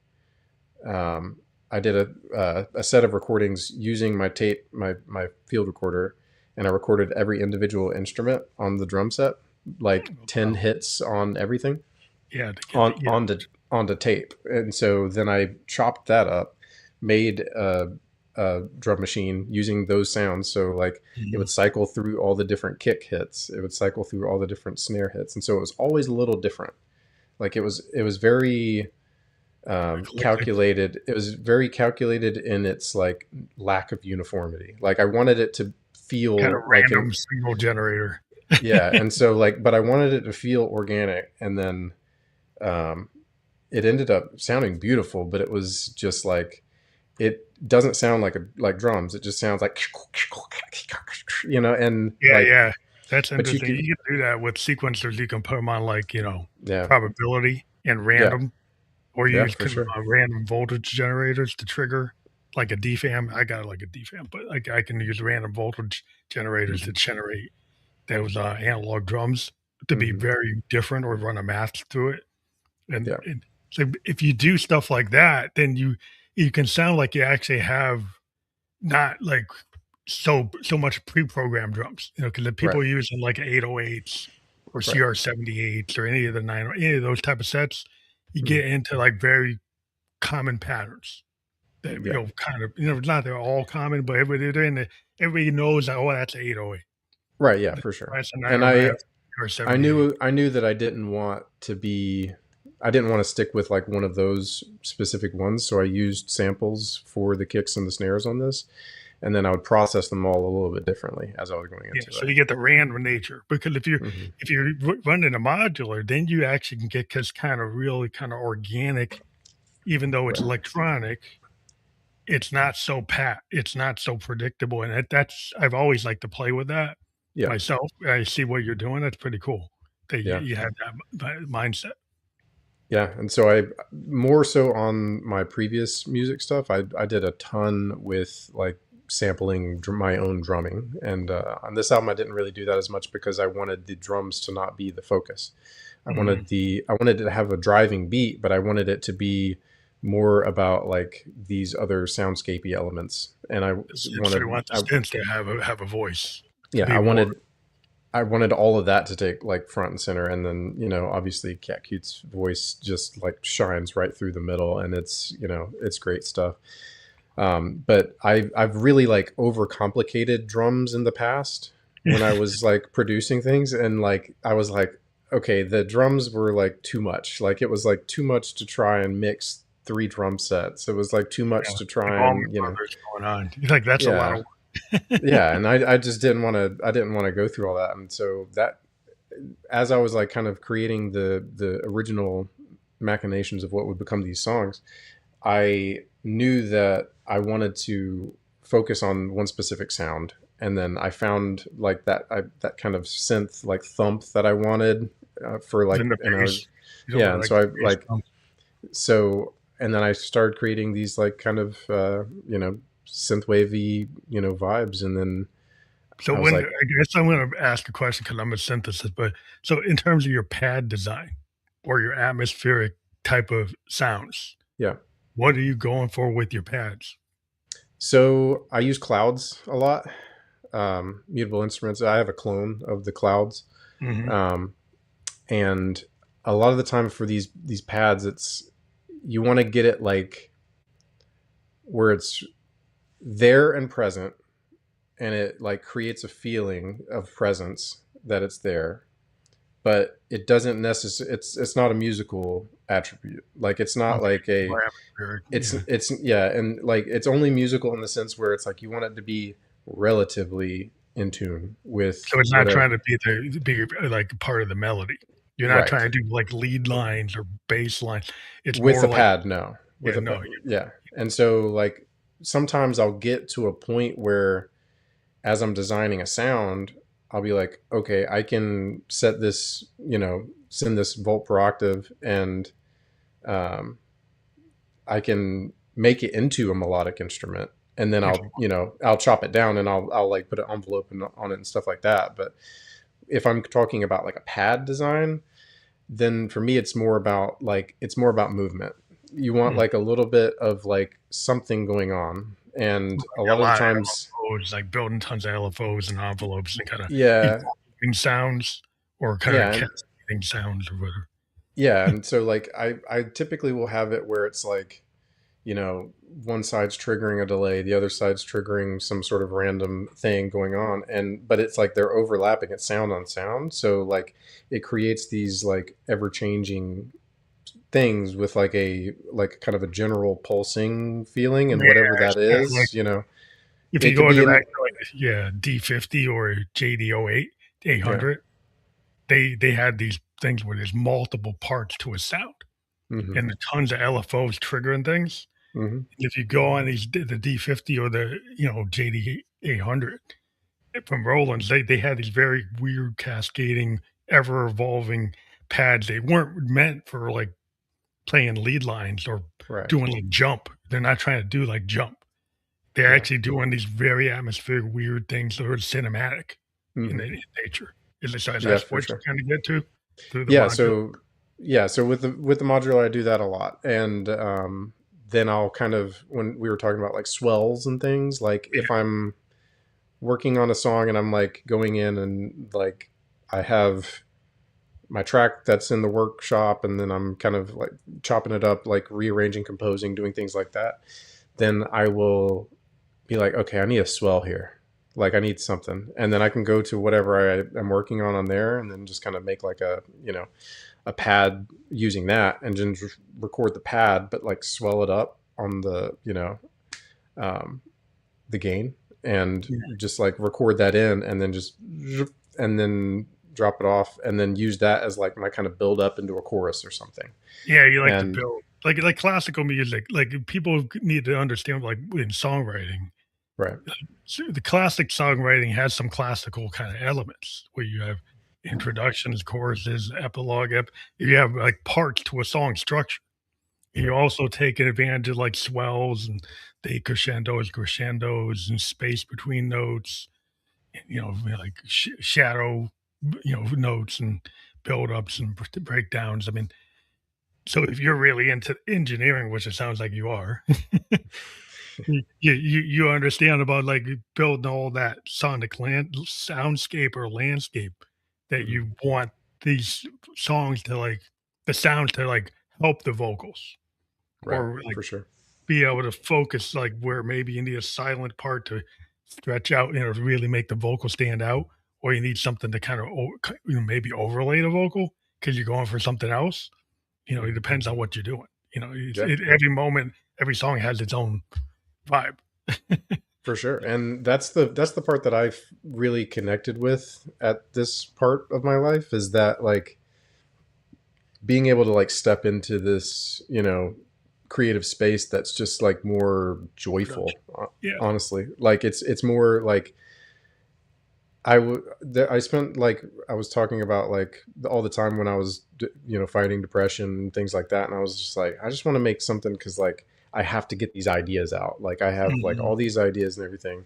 B: I did a set of recordings using my tape, my field recorder, and I recorded every individual instrument on the drum set, like
A: Wow.
B: 10 hits on everything
A: Yeah, to get
B: on
A: the yeah.
B: onto tape. And so then I chopped that up, made a drum machine using those sounds. So like it
A: Mhm.
B: would cycle through all the different kick hits, it would cycle through all the different snare hits, and so it was always a little different. Like it was very
A: Eclectic.
B: calculated. It was very calculated in its like lack of uniformity. Like I wanted it to
A: Kind of
B: feel like an
A: random signal generator.
B: yeah, and so like, but I wanted it to feel organic, and then um, it ended up sounding beautiful, but it was just like it doesn't sound like drums. It just sounds like you know, and
A: Yeah,
B: like,
A: yeah. That's
B: but you
A: interesting.
B: can,
A: You can do that with sequencers. You can put them on, like,
B: yeah,
A: probability and
B: yeah,
A: random, or you
B: yeah,
A: use
B: for sure.
A: random voltage generators to trigger, like a DFAM. I got, like, a DFAM, but, like, I can use random voltage generators to
B: Hmm.
A: generate those, analog drums to be
B: Hmm.
A: very different or run a math through it.
B: Yeah,
A: And so if you do stuff like that, then you can sound like you actually have not like so much pre-programmed drums, because the
B: right,
A: people using like 808s or
B: right.
A: CR78s or any of the 9 or any of those type of sets, you
B: Hmm.
A: get into like very common patterns that,
B: Yeah,
A: kind of, not they're all common, but they're in the everybody knows that, oh, that's an 808.
B: right. Yeah, for sure.
A: That's a
B: And
A: 909 or
B: I
A: 78.
B: knew that I didn't want to stick with like one of those specific ones, so I used samples for the kicks and the snares on this, and then I would process them all a little bit differently as I was going
A: Yeah,
B: into
A: so
B: it.
A: you get the random nature because
B: Hmm.
A: if you're running a modular, then you actually can get this kind of really kind of organic, even though it's
B: Right.
A: electronic, it's not so it's not so predictable, and that's I've always liked to play with that
B: Yeah.
A: myself. I see what you're doing. That's pretty cool that
B: Yeah.
A: you have that mindset.
B: Yeah. And so I more so on my previous music stuff, I did a ton with like sampling my own drumming. And on this album, I didn't really do that as much because I wanted the drums to not be the focus.
A: Mhm.
B: I wanted it to have a driving beat, but I wanted it to be more about like these other soundscapey elements. And
A: So you
B: wanted,
A: want the synth to have a voice, to
B: yeah,
A: be more.
B: I wanted all of that to take like front and center, and then obviously Cat Cute's voice just like shines right through the middle, and it's great stuff. But I've really like overcomplicated drums in the past when I was like producing things, and like I was like, okay, the drums were like too much. Like it was like too much to try and mix three drum sets. It was like too
A: Yeah,
B: much to
A: like
B: try
A: Allman
B: and
A: Brothers going on. You're like, that's a lot
B: yeah,
A: of work.
B: yeah, and I just didn't want to go through all that, and so that as I was like kind of creating the original machinations of what would become these songs, I knew that I wanted to focus on one specific sound, and then I found like that kind of synth like thump that I wanted for like,
A: In the
B: and I was
A: bass. You don't
B: yeah,
A: want
B: and
A: like
B: so I
A: the bass
B: like
A: drum.
B: so, and then I started creating these like kind of synth wavy vibes, and then
A: So
B: I was
A: when
B: like,
A: I guess I'm gonna ask a question because I'm a synthesis, but so in terms of your pad design or your atmospheric type of sounds,
B: yeah.
A: what are you going for with your pads?
B: So I use clouds a lot. Mutable instruments. I have a clone of the clouds,
A: Mhm.
B: um, and a lot of the time for these pads, it's you want to get it like where it's there and present, and it like creates a feeling of presence that it's there, but it doesn't necessarily. It's not a musical attribute. Like it's not
A: Okay.
B: like a
A: More atmospheric, yeah.
B: it's yeah, and like it's only musical in the sense where it's like you want it to be relatively. in tune with
A: So it's not
B: whatever.
A: trying to be like part of the melody. You're not
B: Right.
A: trying to do like lead lines or bass lines. It's
B: With
A: more
B: a
A: like,
B: pad, no.
A: yeah, no,
B: Yeah. And so like sometimes I'll get to a point where as I'm designing a sound, I'll be like, okay, I can set this, send this volt per octave, and um, I can make it into a melodic instrument. And then
A: it's,
B: I'll chop it down and I'll like put an envelope on it and stuff like that. But if I'm talking about like a pad design, then for me it's more about movement. You want
A: mm,
B: like a little bit of like something going on, and a
A: a
B: lot of the
A: lot of
B: times,
A: LFOs, like building tons of LFOs and envelopes and kind of
B: yeah,
A: evolving sounds or kind of
B: yeah, and
A: cascading sounds or whatever.
B: yeah, and so like I typically will have it where it's like, one side's triggering a delay, the other side's triggering some sort of random thing going on, and but it's like they're overlapping, it's sound on sound, so like it creates these like ever changing things with like kind of a general pulsing feeling, and
A: Yeah,
B: whatever that
A: it's kind of like
B: is,
A: if
B: it
A: you
B: could
A: go
B: be
A: into
B: in.
A: that, like, yeah, D50 or JD08,
B: Yeah.
A: 800, they had these things where there's multiple parts to a sound
B: Hmm.
A: and tons of LFOs triggering things.
B: Hmm.
A: If you go on the D50 or the, JD 800 from Roland's, they had these very weird cascading, ever evolving pads. They weren't meant for like playing lead lines or
B: Right.
A: doing like jump. They're not trying to do like jump. They're
B: Yeah.
A: actually doing these very atmospheric, weird things that are cinematic in,
B: Hmm.
A: in nature. Is
B: Yeah,
A: that
B: for
A: what you
B: sure.
A: kind of get to through the
B: Yeah.
A: module?
B: So with the modular, I do that a lot, and then I'll kind of, when we were talking about like swells and things, like if I'm working on a song and I'm like going in and like I have my track that's in the workshop, and then I'm kind of like chopping it up, like rearranging, composing, doing things like that, then I will be like, okay, I need a swell here. Like I need something. And then I can go to whatever I'm working on there, and then just kind of make like a pad using that, and then just record the pad, but like swell it up on um, the gain, and
A: Yeah,
B: just like record that in, and then and then drop it off, and then use that as like my kind of build up into a chorus or something.
A: yeah, you like to
B: And
A: build like classical music. Like people need to understand, like in songwriting,
B: right.
A: so the classic songwriting has some classical kind of elements where you have introductions, choruses, epilogue. You have like parts to a song structure. You
B: Right.
A: also take advantage of like swells and the crescendos, and space between notes, and, like shadow, notes and build-ups and breakdowns. I mean, so if you're really into engineering, which it sounds like you are, you understand about like building all that sonic soundscape or landscape that
B: Mhm.
A: you want these songs to like the sounds to like help the vocals
B: Right.
A: or like
B: For sure.
A: be able to focus, like, where maybe you need a silent part to stretch out, to really make the vocal stand out, or you need something to kind of, maybe overlay the vocal because 'cause you're going for something else. It
B: Mhm.
A: depends on what you're doing.
B: Yeah.
A: Every moment, every song has its own vibe.
B: For sure. And that's the part that I've really connected with at this part of my life, is that like being able to like step into this, creative space that's just like more joyful.
A: Production. Yeah.
B: Honestly, like it's more like I spent like I was talking about like all the time when I was fighting depression and things like that, and I was just like, I just want to make something because like I have to get these ideas out. Like I have like
A: Mhm.
B: all these ideas and everything,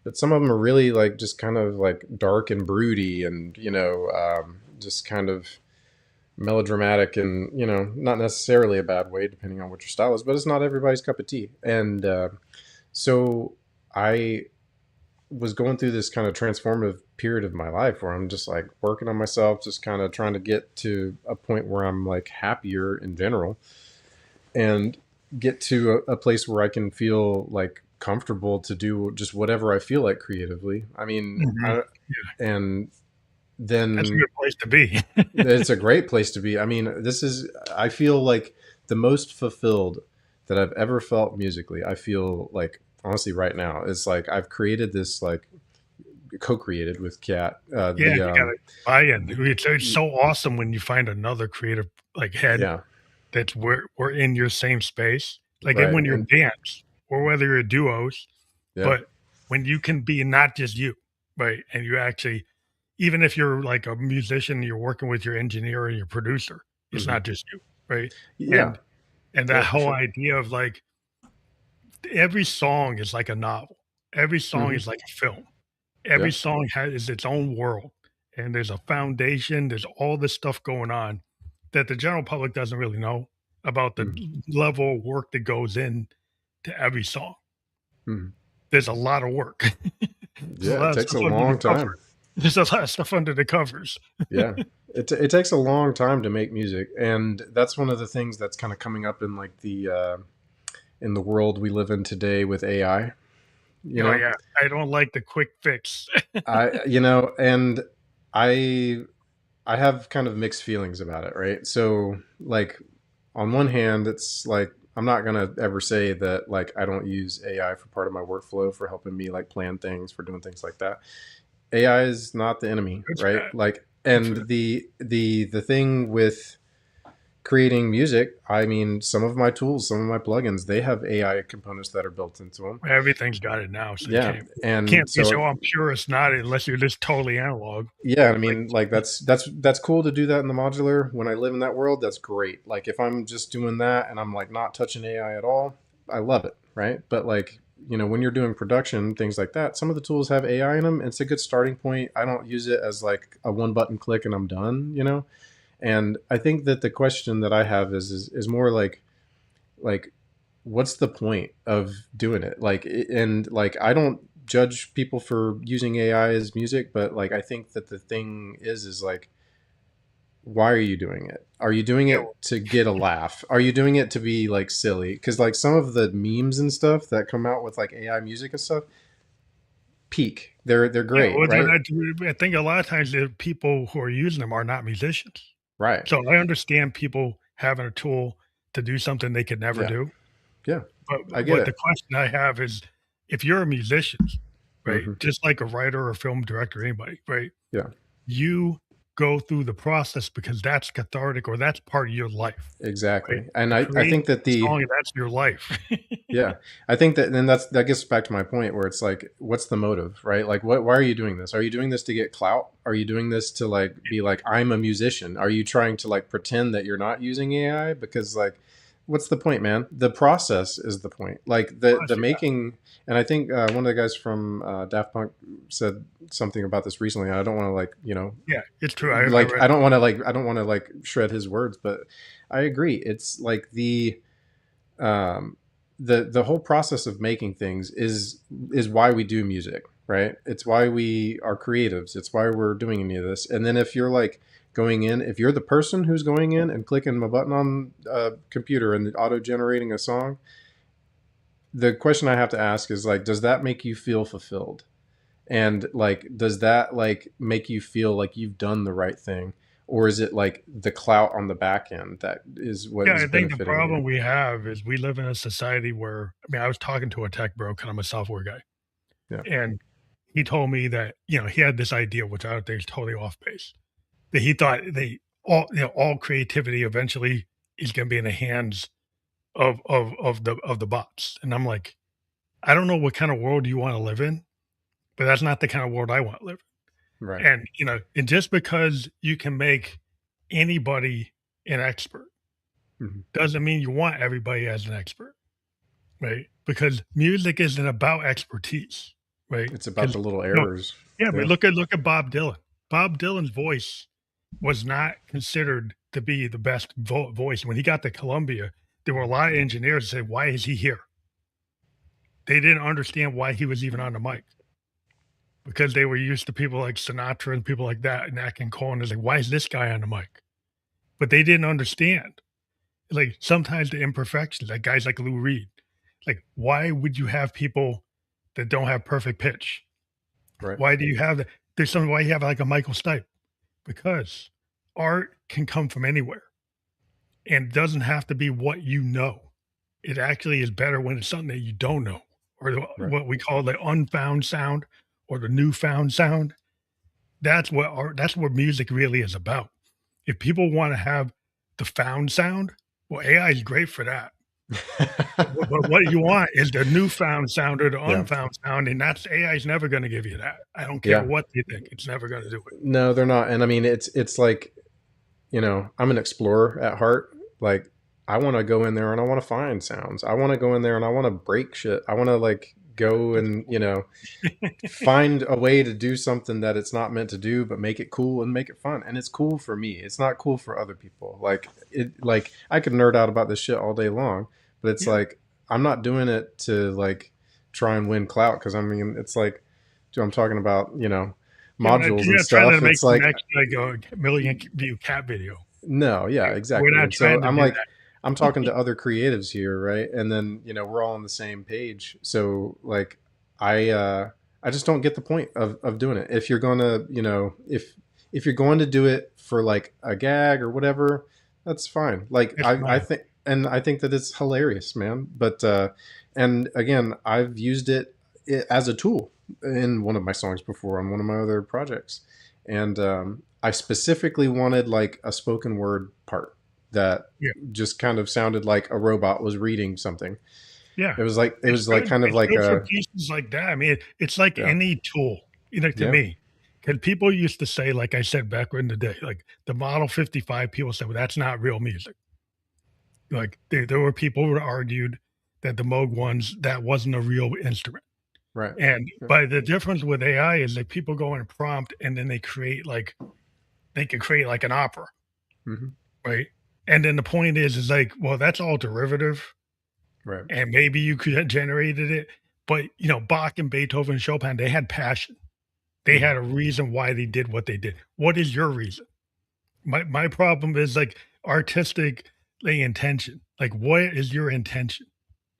B: but some of them are really like just kind of like dark and broody, and just kind of melodramatic, and not necessarily a bad way depending on what your style is, but it's not everybody's cup of tea. And so I was going through this kind of transformative period of my life where I'm just like working on myself, just kind of trying to get to a point where I'm like happier in general, and get to a place where I can feel like comfortable to do just whatever I feel like creatively. I mean,
A: Mhm.
B: and
A: That's a
B: then
A: good place to be.
B: it's a great place to be. I mean, I feel like the most fulfilled that I've ever felt musically. I feel like honestly right now, it's like I've created this like co-created with Cat.
A: Yeah, you gotta buy in. It's so awesome when you find another creative, like, head
B: yeah,
A: that's we're in your same space, like, and
B: right,
A: when you're
B: and
A: bands or whether you're duos,
B: yeah,
A: but when you can be not just you, right, and you actually even if you're, like, a musician, you're working with your engineer and your producer, it's
B: hmm
A: not just you, right,
B: yeah,
A: and
B: yeah,
A: that
B: for
A: whole
B: sure.
A: idea of, like, every song is like a novel. Every song
B: Hmm.
A: is like a film. Every
B: Yeah,
A: song has its own world, and there's a foundation, there's all this stuff going on that the general public doesn't really know about the
B: hmm
A: level of work that goes in to every song.
B: hmm
A: There's a lot of work. There's a
B: yeah.
A: lot
B: It
A: of
B: takes
A: stuff
B: a
A: under the
B: long
A: cover.
B: time.
A: There's a lot of stuff under the covers.
B: Yeah. It takes a long time to make music, and that's one of the things that's kind of coming up in like the in the world we live in today with AI, you
A: Oh,
B: know.
A: yeah. I don't like the quick fix.
B: And I I have kind of mixed feelings about it, right? So, like, on one hand, it's like I'm not gonna ever say that like I don't use AI for part of my workflow for helping me like plan things, for doing things like that. AI is not the enemy,
A: Good for
B: right?
A: that.
B: Like,
A: Good for
B: and
A: that.
B: the thing with creating music, I mean, some of my tools, some of my plugins, they have AI components that are built into them.
A: Everything's got it now, so you
B: Yeah,
A: can't
B: and
A: be
B: so
A: so, "I'm sure it's not," unless you're just totally analog.
B: yeah, I
A: Like,
B: mean, like that's cool to do that in the modular. When I live in that world, that's great. Like if I'm just doing that and I'm like not touching AI at all, I love it, right? But like, when you're doing production, things like that, some of the tools have AI in them. It's a good starting point. I don't use it as like a one button click and I'm done. And I think that the question that I have is more like what's the point of doing it? Like and like I don't judge people for using AI as music, but like I think that the thing is like why are you doing it? Are you doing
A: yeah,
B: it to get a laugh? Are you doing it to be like silly? Because like some of the memes and stuff that come out with like AI music and stuff, peak. They're
A: yeah,
B: great,
A: well,
B: right?
A: I think a lot of times the people who are using them are not musicians.
B: Right.
A: So I understand people having a tool to do something they could never
B: Yeah.
A: do,
B: Yeah.
A: but
B: I get
A: what the
B: it.
A: question I have is, if you're a musician, right,
B: Hmm.
A: just like a writer or film director, anybody, right,
B: Yeah.
A: you go through the process because that's cathartic or that's part of your life, right?
B: Exactly. And
A: To
B: I
A: create
B: think that
A: a
B: the
A: song, that's your life.
B: Yeah. I think that then that gets back to my point where it's like, what's the motive, right? Like, why are you doing this? Are you doing this to get clout? Are you doing this to like be like, I'm a musician? Are you trying to like pretend that you're not using AI? Because like, what's the point, man? The process is the point. Like the
A: Plus, yeah.
B: making, and I think one of the guys from Daft Punk said something about this recently. And I don't want to like,
A: Yeah, it's true. I
B: like
A: read
B: I don't want to like shred his words, but I agree. It's like um, the whole process of making things is why we do music, right? It's why we are creatives. It's why we're doing any of this. And then if you're like going in, if you're the person who's going in and clicking a button on a computer and auto generating a song, the question I have to ask is like, does that make you feel fulfilled? And like, does that like make you feel like you've done the right thing? Or is it like the clout on the back end that is what
A: Yeah,
B: is
A: I think the
B: benefiting you?
A: problem we have is we live in a society where I was talking to a tech bro, kind of a software guy,
B: Yeah.
A: and he told me that, he had this idea, which I think is totally off base, that he thought all creativity eventually is gonna be in the hands of the bots, and I'm like, "I don't know what kind of world you wanna live in, but that's not the kind of world I wanna live
B: Right.
A: in." And just because you can make anybody an expert
B: Mhm.
A: doesn't mean you want everybody as an expert. Right? Because music isn't about expertise, right?
B: It's about
A: Because
B: the little
A: no,
B: errors.
A: yeah, but
B: Yeah.
A: look at Bob Dylan. Bob Dylan's voice was not considered to be the best voice. When he got to Columbia, there were a lot of engineers that said, "Why is he here?" They didn't understand why he was even on the mic because they were used to people like Sinatra and people like that and Nat King Cole, and it's like, "Why is this guy on the mic?" But they didn't understand. Like, sometimes the imperfections, like guys like Lou Reed, like, why would you have people that don't have perfect pitch?
B: Right.
A: Why do you have that? There's some why you have like a Michael Stipe, because art can come from anywhere and doesn't have to be what you know. It actually is better when it's something that you don't know, or
B: Right.
A: what we call the unfound sound, or the newfound sound, that's what music really is about. If people wanna have the found sound, well, AI is great for that. But what you want is the newfound sound or the
B: Yeah.
A: unfound sound, and that's AI is never gonna give you that. I don't care
B: Yeah.
A: what they think, it's never gonna do it.
B: No, they're not. And I mean, it's like, I'm an explorer at heart. Like, I want to go in there and I want to find sounds. I want to go in there and I want to break shit. I want to like go
A: That's
B: and,
A: cool.
B: find a way to do something that it's not meant to do, but make it cool and make it fun. And it's cool for me. It's not cool for other people. Like I could nerd out about this shit all day long, but it's
A: Yeah.
B: like, I'm not doing it to like try and win clout. Cause I mean, it's like, dude, I'm talking about,
A: Yeah, we're not
B: modules
A: you're
B: and
A: not trying to
B: stuff.
A: make
B: It's
A: the
B: like,
A: next, like, million view cat video.
B: no, yeah,
A: We're
B: exactly.
A: not
B: And so
A: trying to
B: I'm
A: do
B: like, I'm
A: that.
B: talking to other creatives here, right? And then, we're all on the same page. So like I just don't get the point of doing it. If you're gonna, if you're going to do it for like a gag or whatever, that's fine. Like
A: It's
B: I
A: fine.
B: think, and I think that it's hilarious, man. But and again, I've used it as a tool in one of my songs before on one of my other projects. And I specifically wanted like a spoken word part that
A: Yeah.
B: just kind of sounded like a robot was reading something.
A: Yeah.
B: It was like kind of
A: It's
B: like
A: good for
B: a,
A: pieces like that. I mean, it's like
B: yeah,
A: any tool, to
B: yeah,
A: me. Because people used to say, like I said back in the day, like the Model 55, people said, "Well, that's not real music." Like there were people who argued that the Moog ones, that wasn't a real instrument.
B: right,
A: And
B: yeah,
A: but the difference with AI is that people go and prompt and then they can create like an opera,
B: hmm,
A: right? And then the point is like, well, that's all derivative,
B: right,
A: and maybe you could have generated it, but Bach and Beethoven and Chopin, they had passion. They
B: hmm,
A: had a reason why they did what they did. What is your reason? My problem is like artistic like intention. Like, what is your intention?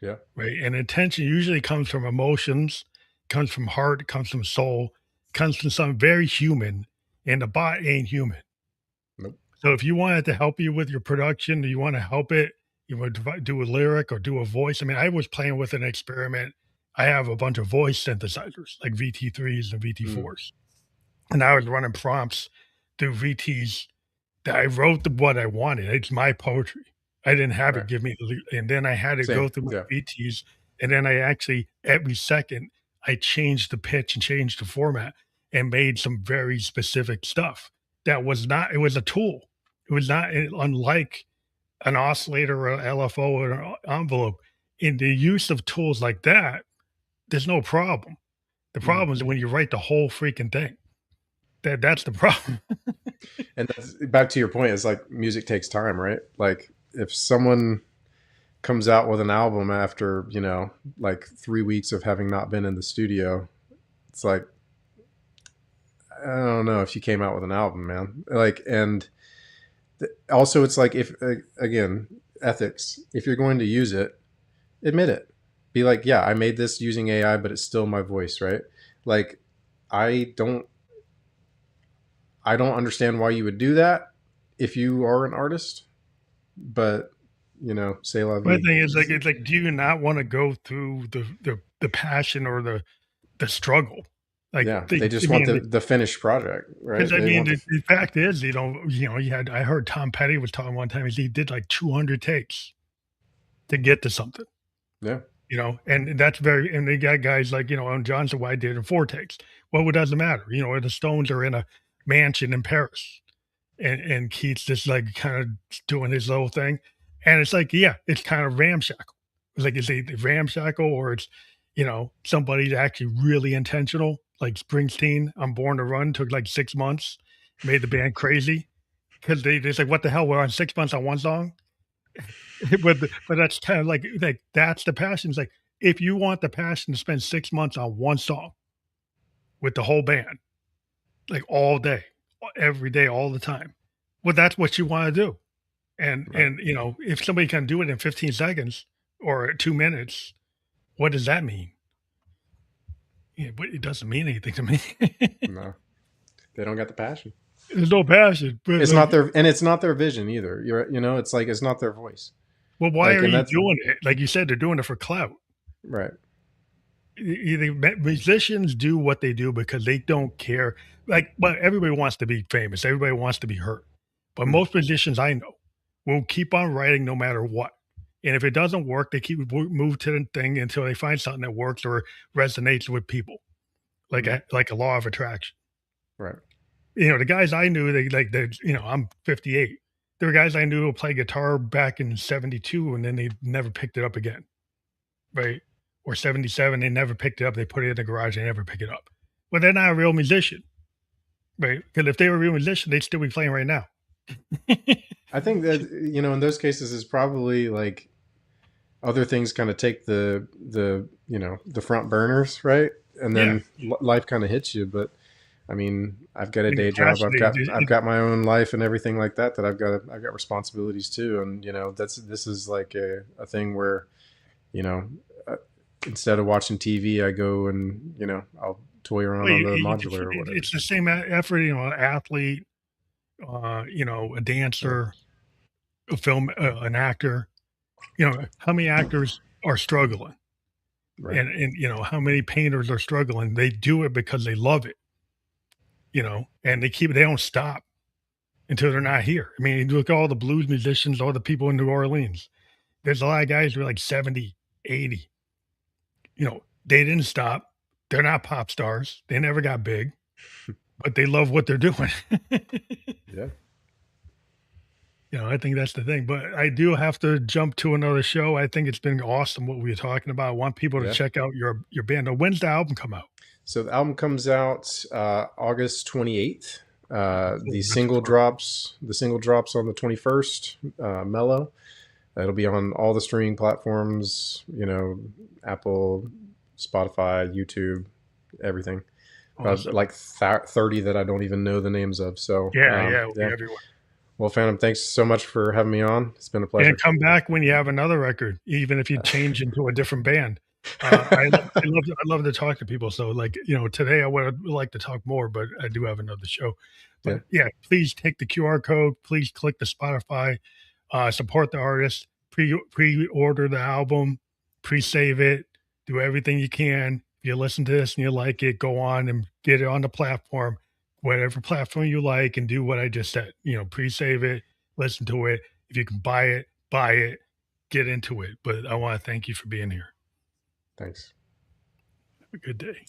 B: yeah,
A: Right? And intention usually comes from emotions, comes from heart, comes from soul, comes from something very human, and the bot ain't human.
B: nope,
A: So if you want it to help you with your production, you want to help it, you want to do a lyric or do a voice. I mean, I was playing with an experiment. I have a bunch of voice synthesizers like VT3s and
B: mm,
A: VT4s, and I was running prompts through VTs that I wrote what I wanted. It's my poetry. I didn't have it
B: right,
A: give me and then I had to go
B: same,
A: through my
B: yeah,
A: VTs, and then I actually every second I changed the pitch and changed the format and made some very specific stuff. That was not it was a tool. It was not unlike an oscillator or a LFO or an envelope. In the use of tools like that, there's no problem. The
B: hmm.
A: problem is when you write the whole freaking thing. That's the problem.
B: And that's back to your point. It's like music takes time, right? Like if someone comes out with an album after like 3 weeks of having not been in the studio, it's like, I don't know if you came out with an album, man. Like, and also it's like, if again, ethics, if you're going to use it, admit it. Be like, yeah, I made this using AI, but it's still my voice, right? Like, I don't I don't understand why you would do that if you are an artist, but say la
A: My
B: vie.
A: thing is like it's like, do you not want to go through the passion or the struggle? Like
B: Yeah, they
A: I
B: just want
A: mean,
B: the finished project,
A: because
B: right?
A: I
B: They
A: mean
B: want
A: the fact is, you had I heard Tom Petty was talking one time is he did like 200 takes to get to something,
B: yeah,
A: and that's very and they got guys like on Johnson why did it in 4 takes. Well, it doesn't matter, the Stones are in a mansion in Paris and Keith's just like kind of doing his little thing. And it's like, yeah, it's kind of ramshackle. It's like, is it ramshackle or it's, somebody's actually really intentional, like Springsteen on Born to Run took like 6 months, made the band crazy because they just like, what the hell? We're on 6 months on one song. But that's kind of like that's the passion. It's like, if you want the passion to spend 6 months on one song with the whole band, like all day, every day, all the time, well, that's what you want to do. And
B: right.
A: and, if somebody can do it in 15 seconds or 2 minutes, what does that mean? Yeah, but it doesn't mean anything to me.
B: No, they don't got the passion.
A: There's no passion, but,
B: It's
A: like,
B: not their, and it's not their vision either. It's like it's not their voice.
A: well, why
B: Like,
A: are
B: and
A: you
B: that's
A: doing it? Like you said, they're doing it for clout.
B: right.
A: musicians do what they do because they don't care. Like, but everybody wants to be famous. Everybody wants to be heard. But
B: Mm,
A: most musicians I know will keep on writing no matter what. And if it doesn't work, they keep move to the thing until they find something that works or resonates with people,
B: mm,
A: like a law of attraction.
B: right.
A: The guys I knew, I'm 58. There were guys I knew who played guitar back in 72 and then they never picked it up again. Right? Or 77, they never picked it up. They put it in the garage, they never pick it up. Well, they're not a real musician, right? Because if they were a real musician, they'd still be playing right now.
B: I think that in those cases is probably like other things kind of take the front burners, right? And
A: Yeah.
B: then life kind of hits you. But I mean, I've got a
A: In the
B: day job.
A: past,
B: I've got my own life and everything like that. I've got responsibilities too. And this is like a thing where you know uh, instead of watching TV, I go and I'll toy around
A: well,
B: on the modular or whatever.
A: it's the same effort, an athlete, a
B: Yeah.
A: dancer, an actor. How many actors are struggling?
B: Right.
A: And how many painters are struggling? They do it because they love it, and they don't stop until they're not here. I mean, you look at all the blues musicians, all the people in New Orleans. There's a lot of guys who are like 70, 80. They didn't stop. They're not pop stars. They never got big, but they love what they're doing.
B: Yeah.
A: I think that's the thing. But I do have to jump to another show. I think it's been awesome what we were talking about. I want people to
B: Yeah.
A: check out your band. Now, when's the album come out?
B: So the album comes out August 28th.
A: Oh, that's far.
B: The single drops on the 21st. Mellow. It'll be on all the streaming platforms. Apple, Spotify, YouTube, everything.
A: Awesome.
B: Like 30 that I don't even know the names of. So
A: Yeah, yeah, it'll be
B: yeah.
A: everywhere.
B: Well, Phantom, thanks so much for having me on. It's been a
A: And
B: pleasure.
A: come back when you have another record, even if you change into a different band. I love to talk to people. So, like, today I would like to talk more, but I do have another show.
B: Yeah.
A: But yeah, please take the QR code. Please click the Spotify. Support the artist. Pre-order the album. Pre-save it. Do everything you can. If you listen to this and you like it, go on and get it on the platform, whatever platform you like, and do what I just said. Pre-save it, listen to it. If you can buy it, get into it. But I want to thank you for being here.
B: Thanks.
A: Have a good day.